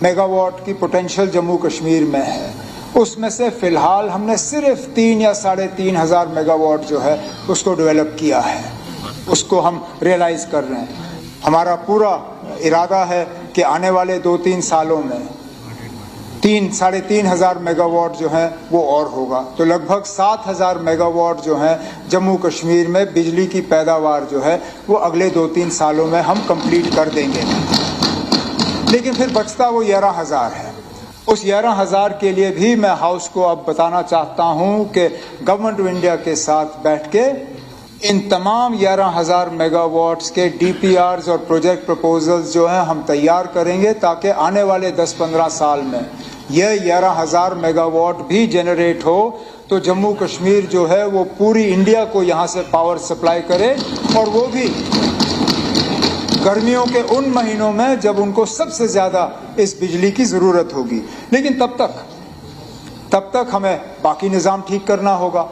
मेगावाट की पोटेंशियल जम्मू कश्मीर में है उसमें से फ़िलहाल हमने सिर्फ 3 या 3,500 मेगावाट जो है उसको डेवलप किया है, उसको हम रियलाइज़ कर रहे हैं। हमारा पूरा इरादा है कि आने वाले 2-3 सालों में 3-3,500 मेगावाट जो है वो और होगा। तो लगभग 7,000 मेगावाट जो है जम्मू कश्मीर में बिजली की पैदावार जो है वो अगले 2-3 सालों में हम कंप्लीट कर देंगे। लेकिन फिर बचता वो 11,000 है। उस 11,000 के लिए भी मैं हाउस को अब बताना चाहता हूँ कि गवर्नमेंट ऑफ इंडिया के साथ बैठ के इन तमाम 11,000 मेगावाट्स के DPRs और प्रोजेक्ट प्रपोजल्स जो हैं हम तैयार करेंगे ताकि आने वाले 10-15 साल में यह 11,000 मेगावाट भी जनरेट हो तो जम्मू कश्मीर जो है वो पूरी इंडिया को यहाँ से पावर सप्लाई करे, और वो भी गर्मियों के उन महीनों में जब उनको सबसे ज़्यादा इस बिजली की ज़रूरत होगी। लेकिन तब तक हमें बाकी निज़ाम ठीक करना होगा।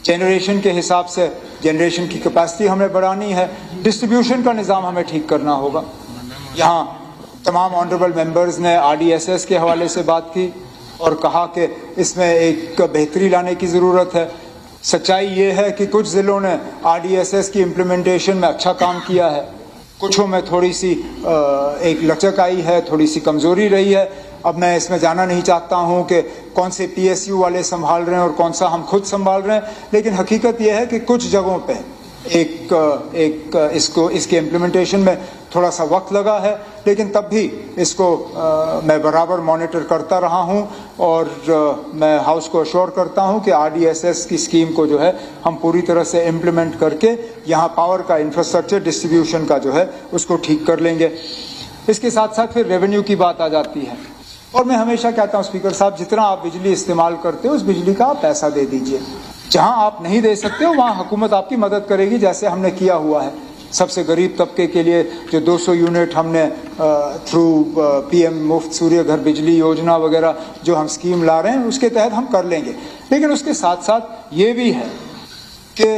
जनरेशन के हिसाब से जनरेशन की कैपेसिटी हमें बढ़ानी है, डिस्ट्रीब्यूशन का निज़ाम हमें ठीक करना होगा। यहाँ तमाम ऑनरेबल मेंबर्स ने RDSS के हवाले से बात की और कहा कि इसमें एक बेहतरी लाने की ज़रूरत है। सच्चाई ये है कि कुछ ज़िलों ने RDSS की इम्प्लीमेंटेशन में अच्छा काम किया है, कुछों में थोड़ी सी एक लचक आई है, थोड़ी सी कमज़ोरी रही है। अब मैं इसमें जाना नहीं चाहता हूं कि कौन से PSU वाले संभाल रहे हैं और कौन सा हम खुद संभाल रहे हैं, लेकिन हकीकत यह है कि कुछ जगहों पे इसके इम्प्लीमेंटेशन में थोड़ा सा वक्त लगा है, लेकिन तब भी इसको मैं बराबर मॉनिटर करता रहा हूं और मैं हाउस को अश्योर करता हूं कि RDSS की स्कीम को जो है हम पूरी तरह से इम्प्लीमेंट करके यहाँ पावर का इंफ्रास्ट्रक्चर डिस्ट्रीब्यूशन का जो है उसको ठीक कर लेंगे। इसके साथ साथ फिर रेवेन्यू की बात आ जाती है, और मैं हमेशा कहता हूँ स्पीकर साहब, जितना आप बिजली इस्तेमाल करते हो उस बिजली का आप पैसा दे दीजिए। जहाँ आप नहीं दे सकते हो वहाँ हुकूमत आपकी मदद करेगी, जैसे हमने किया हुआ है। सबसे गरीब तबके के लिए जो 200 यूनिट हमने थ्रू PM मुफ्त सूर्य घर बिजली योजना वगैरह जो हम स्कीम ला रहे हैं उसके तहत हम कर लेंगे। लेकिन उसके साथ साथ ये भी है कि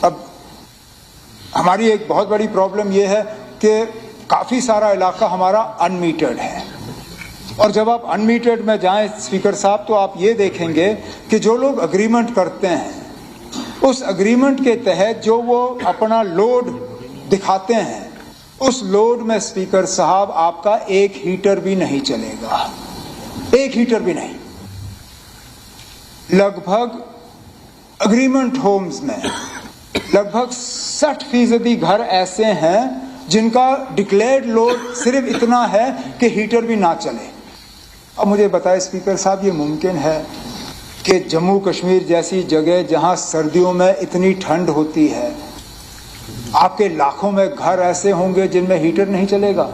अब हमारी एक बहुत बड़ी प्रॉब्लम ये है कि काफ़ी सारा इलाका हमारा अनमीटर्ड है, और जब आप अनमीटर्ड में जाएं स्पीकर साहब तो आप ये देखेंगे कि जो लोग अग्रीमेंट करते हैं उस अग्रीमेंट के तहत जो वो अपना लोड दिखाते हैं उस लोड में स्पीकर साहब आपका एक हीटर भी नहीं चलेगा, एक हीटर भी नहीं। लगभग अग्रीमेंट होम्स में लगभग 60% घर ऐसे हैं जिनका डिक्लेयर्ड लोड सिर्फ इतना है कि हीटर भी ना चले। अब मुझे बताएं स्पीकर साहब, ये मुमकिन है कि जम्मू कश्मीर जैसी जगह जहां सर्दियों में इतनी ठंड होती है, आपके लाखों में घर ऐसे होंगे जिनमें हीटर नहीं चलेगा?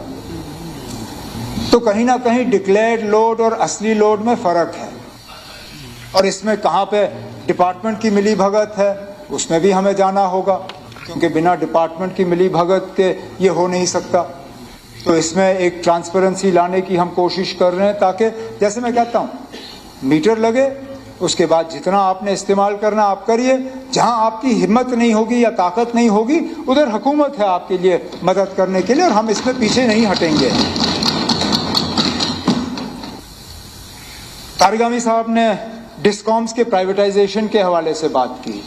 तो कहीं ना कहीं डिक्लेयर्ड लोड और असली लोड में फर्क है, और इसमें कहां पे डिपार्टमेंट की मिली भगत है उसमें भी हमें जाना होगा, क्योंकि बिना डिपार्टमेंट की मिली भगत के ये हो नहीं सकता। तो इसमें एक ट्रांसपेरेंसी लाने की हम कोशिश कर रहे हैं, ताकि जैसे मैं कहता हूँ मीटर लगे, उसके बाद जितना आपने इस्तेमाल करना आप करिए, जहां आपकी हिम्मत नहीं होगी या ताकत नहीं होगी उधर हुकूमत है आपके लिए मदद करने के लिए, और हम इसमें पीछे नहीं हटेंगे। तारिगामी साहब ने डिस्कॉम्स के प्राइवेटाइजेशन के हवाले से बात की।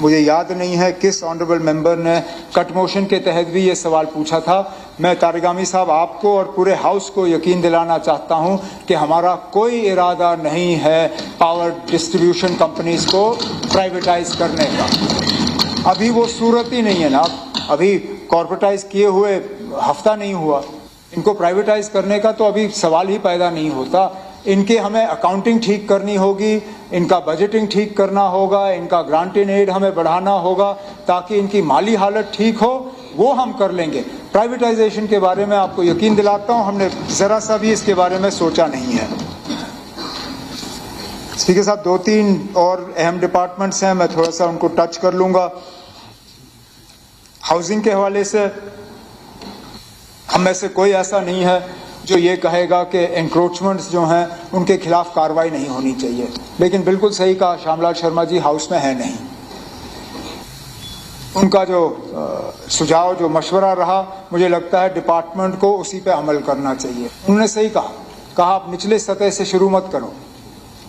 मुझे याद नहीं है किस ऑनरेबल मेंबर ने कट मोशन के तहत भी ये सवाल पूछा था। मैं तारिगामी साहब आपको और पूरे हाउस को यकीन दिलाना चाहता हूं कि हमारा कोई इरादा नहीं है पावर डिस्ट्रीब्यूशन कंपनीज को प्राइवेटाइज करने का। अभी वो सूरत ही नहीं है ना, अभी कॉर्पोरेटाइज किए हुए हफ्ता नहीं हुआ, इनको प्राइवेटाइज करने का तो अभी सवाल ही पैदा नहीं होता। इनके हमें अकाउंटिंग ठीक करनी होगी, इनका बजटिंग ठीक करना होगा, इनका ग्रांट इन एड हमें बढ़ाना होगा ताकि इनकी माली हालत ठीक हो, वो हम कर लेंगे। प्राइवेटाइजेशन के बारे में आपको यकीन दिलाता हूं हमने जरा सा भी इसके बारे में सोचा नहीं है। स्पीकर साहब, 2-3 और अहम डिपार्टमेंट्स हैं, मैं थोड़ा सा उनको टच कर लूंगा। हाउसिंग के हवाले से हम में से कोई ऐसा नहीं है जो ये कहेगा कि एंक्रोचमेंट्स जो हैं उनके खिलाफ कार्रवाई नहीं होनी चाहिए, लेकिन बिल्कुल सही कहा श्यामलाल शर्मा जी, हाउस में है नहीं। उनका जो सुझाव, जो मशवरा रहा, मुझे लगता है डिपार्टमेंट को उसी पे अमल करना चाहिए। उन्होंने सही कहा आप निचले सतह से शुरू मत करो।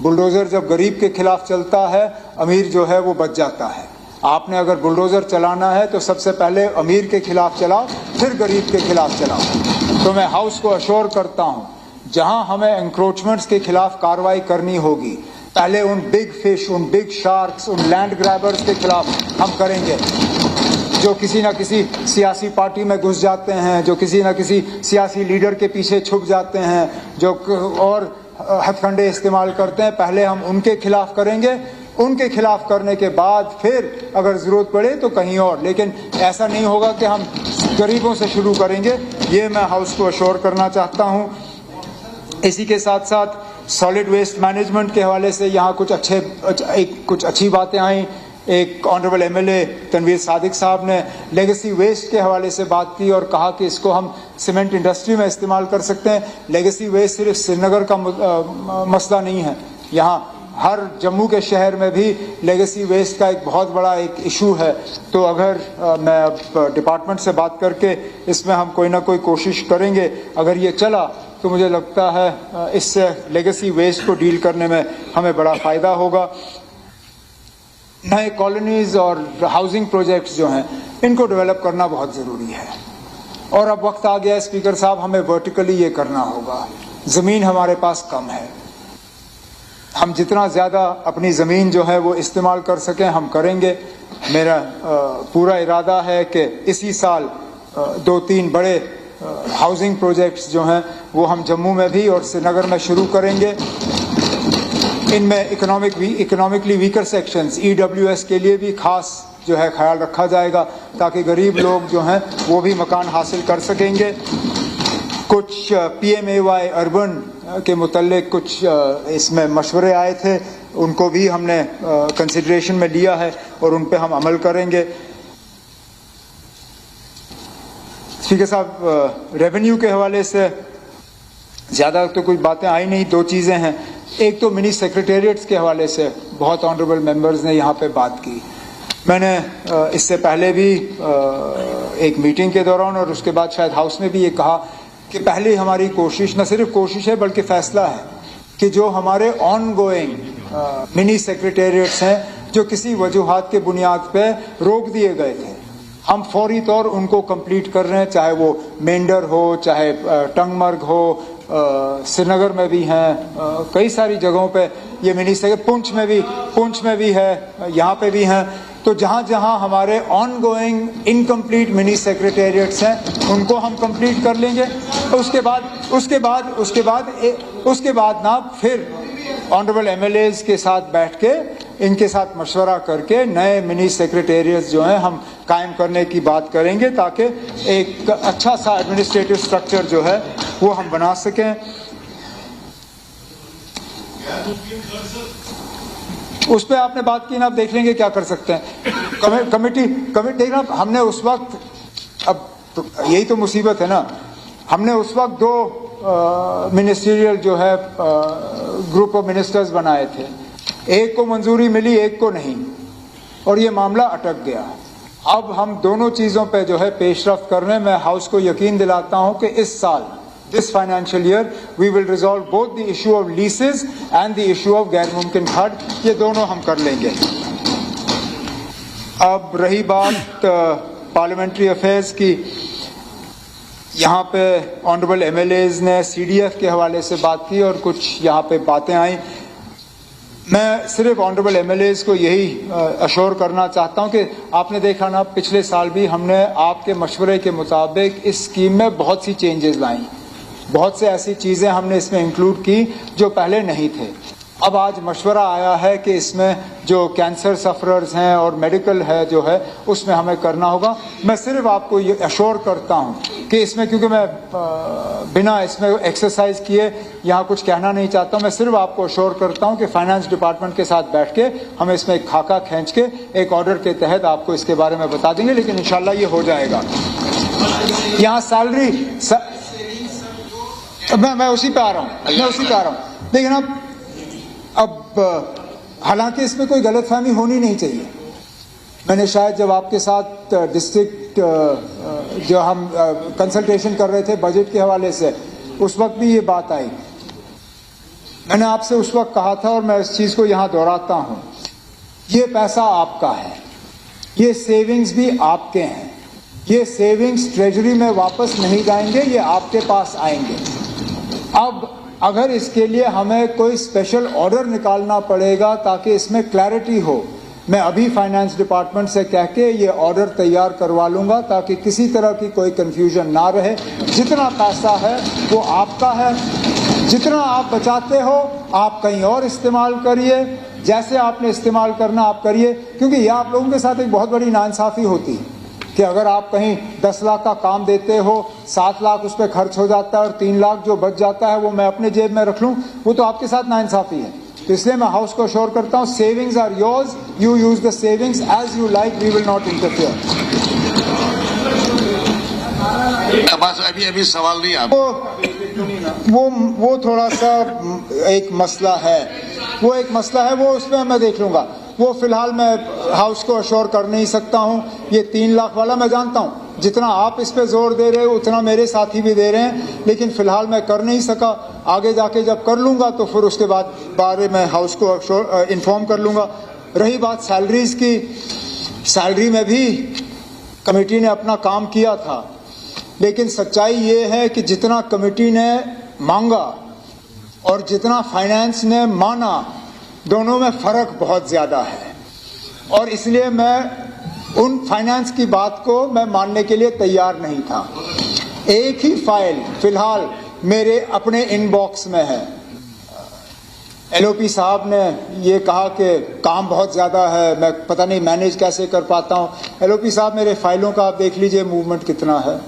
बुलडोजर जब गरीब के खिलाफ चलता है, अमीर जो है वो बच जाता है। आपने अगर बुलडोजर चलाना है तो सबसे पहले अमीर के खिलाफ चलाओ, फिर गरीब के खिलाफ चलाओ। तो मैं हाउस को अश्योर करता हूं, जहां हमें एंक्रोचमेंट्स के खिलाफ कार्रवाई करनी होगी, पहले उन बिग फिश, उन बिग शार्क्स, उन लैंड ग्रैबर्स के खिलाफ हम करेंगे जो किसी न किसी सियासी पार्टी में घुस जाते हैं, जो किसी न किसी सियासी लीडर के पीछे छुप जाते हैं, जो और हथकंडे इस्तेमाल करते हैं। पहले हम उनके खिलाफ करेंगे, उनके खिलाफ करने के बाद फिर अगर जरूरत पड़े तो कहीं और, लेकिन ऐसा नहीं होगा कि हम गरीबों से शुरू करेंगे। ये मैं हाउस को अश्योर करना चाहता हूं। इसी के साथ साथ सॉलिड वेस्ट मैनेजमेंट के हवाले से यहाँ कुछ अच्छी बातें आई। एक ऑनरेबल एमएलए तनवीर सादिक साहब ने लेगेसी वेस्ट के हवाले से बात की और कहा कि इसको हम सीमेंट इंडस्ट्री में इस्तेमाल कर सकते हैं। लेगेसी वेस्ट सिर्फ श्रीनगर का मसला नहीं है, यहाँ हर जम्मू के शहर में भी लेगेसी वेस्ट का एक बहुत बड़ा एक इशू है। तो अगर मैं अब डिपार्टमेंट से बात करके इसमें हम कोई ना कोई कोशिश करेंगे, अगर ये चला तो मुझे लगता है इससे लेगेसी वेस्ट को डील करने में हमें बड़ा फायदा होगा। नए कॉलोनीज और हाउसिंग प्रोजेक्ट्स जो हैं इनको डेवलप करना बहुत ज़रूरी है, और अब वक्त आ गया है स्पीकर साहब, हमें वर्टिकली ये करना होगा। ज़मीन हमारे पास कम है, हम जितना ज़्यादा अपनी ज़मीन जो है वो इस्तेमाल कर सकें हम करेंगे। मेरा पूरा इरादा है कि इसी साल 2-3 बड़े हाउसिंग प्रोजेक्ट्स जो हैं वो हम जम्मू में भी और श्रीनगर में शुरू करेंगे। इनमें इकोनॉमिकली वीकर सेक्शंस EWS के लिए भी खास जो है ख्याल रखा जाएगा, ताकि गरीब लोग जो हैं वो भी मकान हासिल कर सकेंगे। कुछ PMAY अर्बन के मुतल्लिक कुछ इसमें मशवरे आए थे, उनको भी हमने कंसिडरेशन में लिया है और उन पे हम अमल करेंगे। स्पीकर साहब, रेवेन्यू के हवाले से ज़्यादा तो कुछ बातें आई नहीं, 2 चीज़ें हैं। एक तो मिनी सेक्रेटेरिएट्स के हवाले से बहुत ऑनरेबल मेंबर्स ने यहाँ पे बात की। मैंने इससे पहले भी एक मीटिंग के दौरान और उसके बाद शायद हाउस में भी ये कहा कि पहले हमारी कोशिश, न सिर्फ कोशिश है बल्कि फैसला है कि जो हमारे ऑन गोइंग मिनी सेक्रेटेरिएट्स हैं जो किसी वजूहात के बुनियाद पे रोक दिए गए थे, हम फौरी तौर उनको कंप्लीट कर रहे हैं, चाहे वो मेंढर हो, चाहे टंगमर्ग हो, श्रीनगर में भी हैं, कई सारी जगहों पे ये मिनी सेक्रेटेरिएट, पुंछ में भी है, यहाँ पे भी हैं। तो जहाँ जहाँ हमारे ऑनगोइंग इनकम्प्लीट मिनी सेक्रेटेरिएट्स हैं उनको हम कंप्लीट कर लेंगे। उसके बाद ना फिर ऑनरेबल एमएलएज के साथ बैठ के इनके साथ मशवरा करके नए मिनी सेक्रेटेरिएट्स जो हैं हम कायम करने की बात करेंगे, ताकि एक अच्छा सा एडमिनिस्ट्रेटिव स्ट्रक्चर जो है वो हम बना सकें। उस पर आपने बात की ना, आप देख लेंगे क्या कर सकते हैं। कमेटी देखना, हमने उस वक्त, अब तो यही तो मुसीबत है ना, हमने उस वक्त दो मिनिस्ट्रियल जो है ग्रुप ऑफ मिनिस्टर्स बनाए थे, एक को मंजूरी मिली एक को नहीं, और ये मामला अटक गया। अब हम दोनों चीज़ों पे जो है पेशरफ्त करने में हाउस को यकीन दिलाता हूं कि इस साल this financial year we will resolve both the issue of leases and the issue of गैर मुमकिन खर्च, ये दोनों हम कर लेंगे। अब रही बात पार्लियामेंट्री अफेयर्स की, यहाँ पे ऑनरेबल एमएलएज ने सीडीएफ के हवाले से बात की और कुछ यहाँ पे बातें आई। मैं सिर्फ ऑनरेबल एमएलएज को यही अश्योर करना चाहता हूँ कि आपने देखा ना, पिछले साल भी हमने आपके मशवरे के मुताबिक इस स्कीम में बहुत सी चेंजेस लाई, बहुत से ऐसी चीज़ें हमने इसमें इंक्लूड की जो पहले नहीं थे। अब आज मशवरा आया है कि इसमें जो कैंसर सफरर्स हैं और मेडिकल है जो है उसमें हमें करना होगा। मैं सिर्फ आपको ये अश्योर करता हूँ कि इसमें, क्योंकि मैं बिना इसमें एक्सरसाइज किए यहाँ कुछ कहना नहीं चाहता हूँ, मैं सिर्फ आपको अश्योर करता हूँ कि फाइनेंस डिपार्टमेंट के साथ बैठ के हम इसमें एक खाका खींच के एक ऑर्डर के तहत आपको इसके बारे में बता देंगे, लेकिन इंशाल्लाह ये हो जाएगा। यहाँ सैलरी मैं उसी पे आ रहा हूँ, देखिए ना, अब हालांकि इसमें कोई गलतफहमी होनी नहीं चाहिए। मैंने शायद जब आपके साथ डिस्ट्रिक्ट जो हम कंसल्टेशन कर रहे थे बजट के हवाले से, उस वक्त भी ये बात आई। मैंने आपसे उस वक्त कहा था और मैं इस चीज़ को यहाँ दोहराता हूँ, ये पैसा आपका है, ये सेविंग्स भी आपके हैं, ये सेविंग्स ट्रेजरी में वापस नहीं जाएंगे, ये आपके पास आएंगे। अब अगर इसके लिए हमें कोई स्पेशल ऑर्डर निकालना पड़ेगा ताकि इसमें क्लैरिटी हो, मैं अभी फाइनेंस डिपार्टमेंट से कह के ये ऑर्डर तैयार करवा लूँगा ताकि किसी तरह की कोई कंफ्यूजन ना रहे। जितना पैसा है वो आपका है, जितना आप बचाते हो आप कहीं और इस्तेमाल करिए, जैसे आपने इस्तेमाल करना आप करिए, क्योंकि यह आप लोगों के साथ एक बहुत बड़ी नाइंसाफ़ी होती है कि अगर आप कहीं 10 लाख का काम देते हो, 7 लाख उस पर खर्च हो जाता है और 3 लाख जो बच जाता है वो मैं अपने जेब में रख लूँ, वो तो आपके साथ नाइंसाफ़ी है। तो इसलिए मैं हाउस को अश्योर करता हूँ, savings are yours, you use the savings as you like, we will not interfere. अभी सवाल नहीं आप वो थोड़ा सा एक मसला है, वो उसमें मैं देख लूँगा। वो फिलहाल मैं हाउस को अश्योर कर नहीं सकता हूँ। ये 3 लाख वाला मैं जानता हूँ, जितना आप इस पे जोर दे रहे हो उतना मेरे साथी भी दे रहे हैं, लेकिन फिलहाल मैं कर नहीं सका। आगे जाके जब कर लूँगा तो फिर उसके बाद बारे में हाउस को इन्फॉर्म कर लूँगा। रही बात सैलरीज की, सैलरी में भी कमेटी ने अपना काम किया था, लेकिन सच्चाई ये है कि जितना कमेटी ने मांगा और जितना फाइनेंस ने माना, दोनों में फ़र्क बहुत ज़्यादा है, और इसलिए मैं उन फाइनेंस की बात को मैं मानने के लिए तैयार नहीं था। एक ही फाइल फ़िलहाल मेरे अपने इनबॉक्स में है। एलओपी साहब ने ये कहा कि काम बहुत ज़्यादा है, मैं पता नहीं मैनेज कैसे कर पाता हूँ। एलओपी साहब, मेरे फाइलों का आप देख लीजिए मूवमेंट कितना है।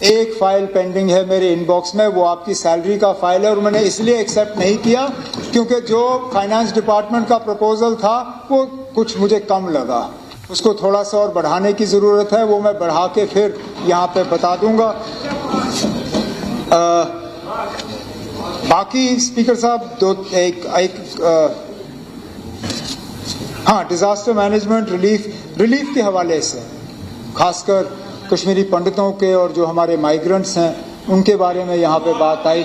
एक फाइल पेंडिंग है मेरे इनबॉक्स में, वो आपकी सैलरी का फाइल है, और मैंने इसलिए एक्सेप्ट नहीं किया क्योंकि जो फाइनेंस डिपार्टमेंट का प्रपोजल था वो कुछ मुझे कम लगा, उसको थोड़ा सा और बढ़ाने की ज़रूरत है, वो मैं बढ़ा के फिर यहाँ पे बता दूंगा। बाकी स्पीकर साहब हाँ, डिज़ास्टर मैनेजमेंट रिलीफ के हवाले से, खासकर कश्मीरी पंडितों के और जो हमारे माइग्रेंट्स हैं उनके बारे में यहाँ पे बात आई।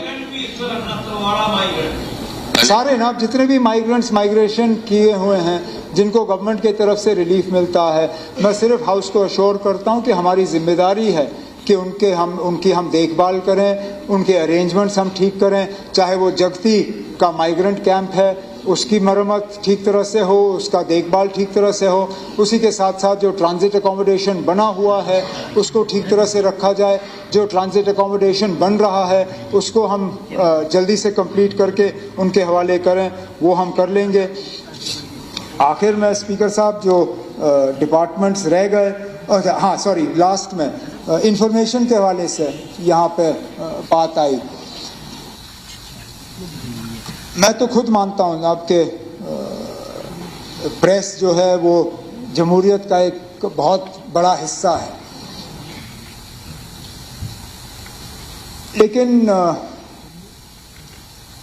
सारे ना जितने भी माइग्रेशन किए हुए हैं जिनको गवर्नमेंट की तरफ से रिलीफ मिलता है, मैं सिर्फ हाउस को अश्योर करता हूँ कि हमारी जिम्मेदारी है कि उनकी हम देखभाल करें, उनके अरेंजमेंट्स हम ठीक करें, चाहे वो जगती का माइग्रेंट कैंप है उसकी मरम्मत ठीक तरह से हो, उसका देखभाल ठीक तरह से हो। उसी के साथ साथ जो ट्रांजिट अकोमोडेशन बना हुआ है उसको ठीक तरह से रखा जाए। जो ट्रांजिट अकोमोडेशन बन रहा है उसको हम जल्दी से कंप्लीट करके उनके हवाले करें, वो हम कर लेंगे। आखिर में स्पीकर साहब जो डिपार्टमेंट्स रह गए, हाँ सॉरी, लास्ट में इंफॉर्मेशन के हवाले से यहाँ पे बात आई। मैं तो खुद मानता हूँ आपके प्रेस जो है वो जमहूरियत का एक बहुत बड़ा हिस्सा है, लेकिन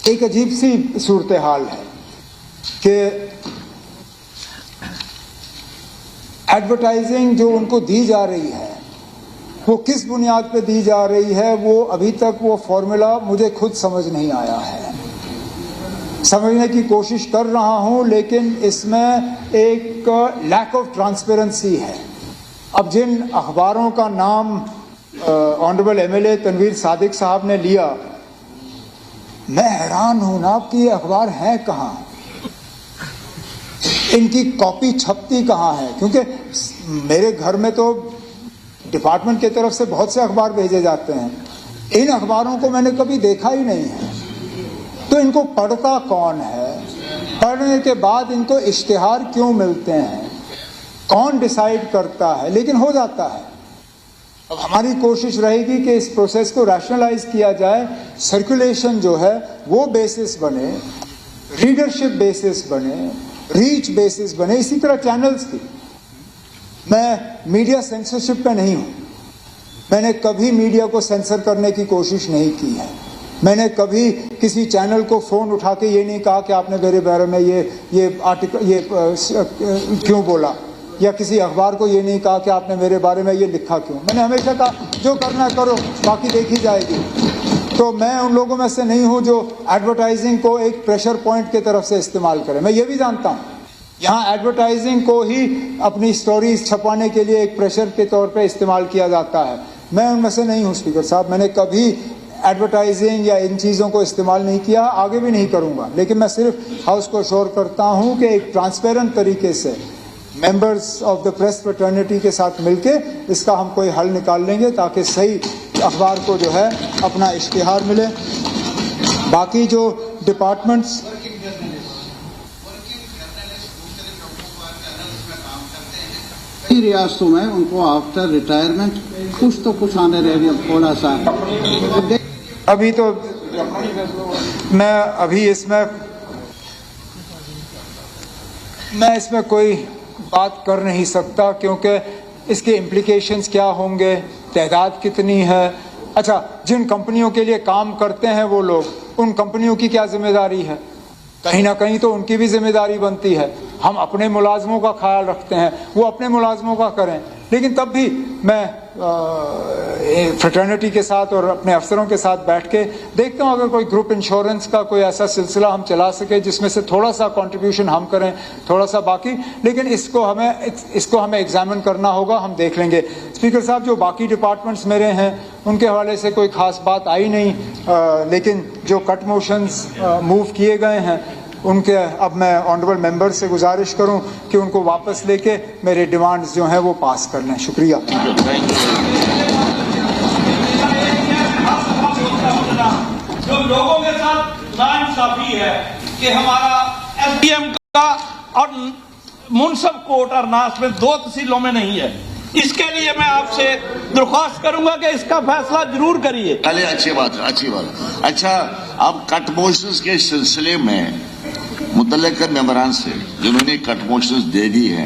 एक अजीब सी सूरत हाल है कि एडवर्टाइजिंग जो उनको दी जा रही है वो किस बुनियाद पे दी जा रही है, वो अभी तक वो फॉर्मूला मुझे खुद समझ नहीं आया है। समझने की कोशिश कर रहा हूं, लेकिन इसमें एक लैक ऑफ ट्रांसपेरेंसी है। अब जिन अखबारों का नाम ऑनरेबल एमएलए तनवीर सादिक साहब ने लिया, मैं हैरान हूं ना कि ये अखबार हैं कहां, इनकी कॉपी छपती कहां है? क्योंकि मेरे घर में तो डिपार्टमेंट की तरफ से बहुत से अखबार भेजे जाते हैं, इन अखबारों को मैंने कभी देखा ही नहीं है। तो इनको पढ़ता कौन है? पढ़ने के बाद इनको इश्तिहार क्यों मिलते हैं? कौन डिसाइड करता है? लेकिन हो जाता है। अब हमारी कोशिश रहेगी कि इस प्रोसेस को रैशनलाइज किया जाए, सर्कुलेशन जो है वो बेसिस बने, रीडरशिप बेसिस बने, रीच बेसिस बने, इसी तरह चैनल्स की। मैं मीडिया सेंसरशिप पे नहीं हूं, मैंने कभी मीडिया को सेंसर करने की कोशिश नहीं की है। मैंने कभी किसी चैनल को फोन उठा के ये नहीं कहा कि आपने मेरे बारे में ये आर्टिकल क्यों बोला, या किसी अखबार को ये नहीं कहा कि आपने मेरे बारे में ये लिखा क्यों। मैंने हमेशा कहा जो करना करो, बाकी देखी जाएगी। तो मैं उन लोगों में से नहीं हूं जो एडवर्टाइजिंग को एक प्रेशर पॉइंट की तरफ से इस्तेमाल करे। मैं ये भी जानता हूं यहाँ एडवर्टाइजिंग को ही अपनी स्टोरीज छपाने के लिए एक प्रेशर के तौर पे इस्तेमाल किया जाता है। मैं उनमें से नहीं हूँ स्पीकर साहब, मैंने कभी एडवर्टाइजिंग या इन चीज़ों को इस्तेमाल नहीं किया, आगे भी नहीं करूँगा। लेकिन मैं सिर्फ हाउस को श्योर करता हूँ कि एक ट्रांसपेरेंट तरीके से members of the press fraternity के साथ मिलके इसका हम कोई हल निकाल लेंगे, ताकि सही अखबार को जो है अपना इश्तिहार मिले। बाकी जो डिपार्टमेंट्स रियासतों में उनको आफ्टर रिटायरमेंट कुछ आने रहेगी, अब थोड़ा सा अभी तो मैं इसमें कोई बात कर नहीं सकता, क्योंकि इसके इम्प्लीकेशंस क्या होंगे, तादाद कितनी है। अच्छा, जिन कंपनियों के लिए काम करते हैं वो लोग, उन कंपनियों की क्या जिम्मेदारी है? कहीं ना कहीं तो उनकी भी जिम्मेदारी बनती है। हम अपने मुलाजमों का ख्याल रखते हैं, वो अपने मुलाजमों का करें, लेकिन तब भी मैं फ्रेटर्निटी के साथ और अपने अफसरों के साथ बैठ के देखता हूँ अगर कोई ग्रुप इंश्योरेंस का कोई ऐसा सिलसिला हम चला सके जिसमें से थोड़ा सा कंट्रीब्यूशन हम करें, थोड़ा सा बाकी। लेकिन इसको हमें एग्जामिन करना होगा, हम देख लेंगे। स्पीकर साहब, जो बाकी डिपार्टमेंट्स मेरे हैं उनके हवाले से कोई खास बात आई नहीं, लेकिन जो कट मोशंस मूव किए गए हैं उनके अब मैं ऑनरेबल मेंबर से गुजारिश करूं कि उनको वापस लेके मेरे डिमांड्स जो हैं वो पास कर लें। शुक्रिया। जो लोगों के साथ नाइंसाफी है कि हमारा एसडीएम का और मुनसिफ कोर्ट और नास में 2 तहसीलों में नहीं है, इसके लिए मैं आपसे दरख्वास्त करूंगा कि इसका फैसला जरूर करिए। चलिए, अच्छी बात। अच्छा, अब कट मोशंस के सिलसिले में मुतल्लिका मेंबरान से जिन्होंने कट मोशंस दे दी है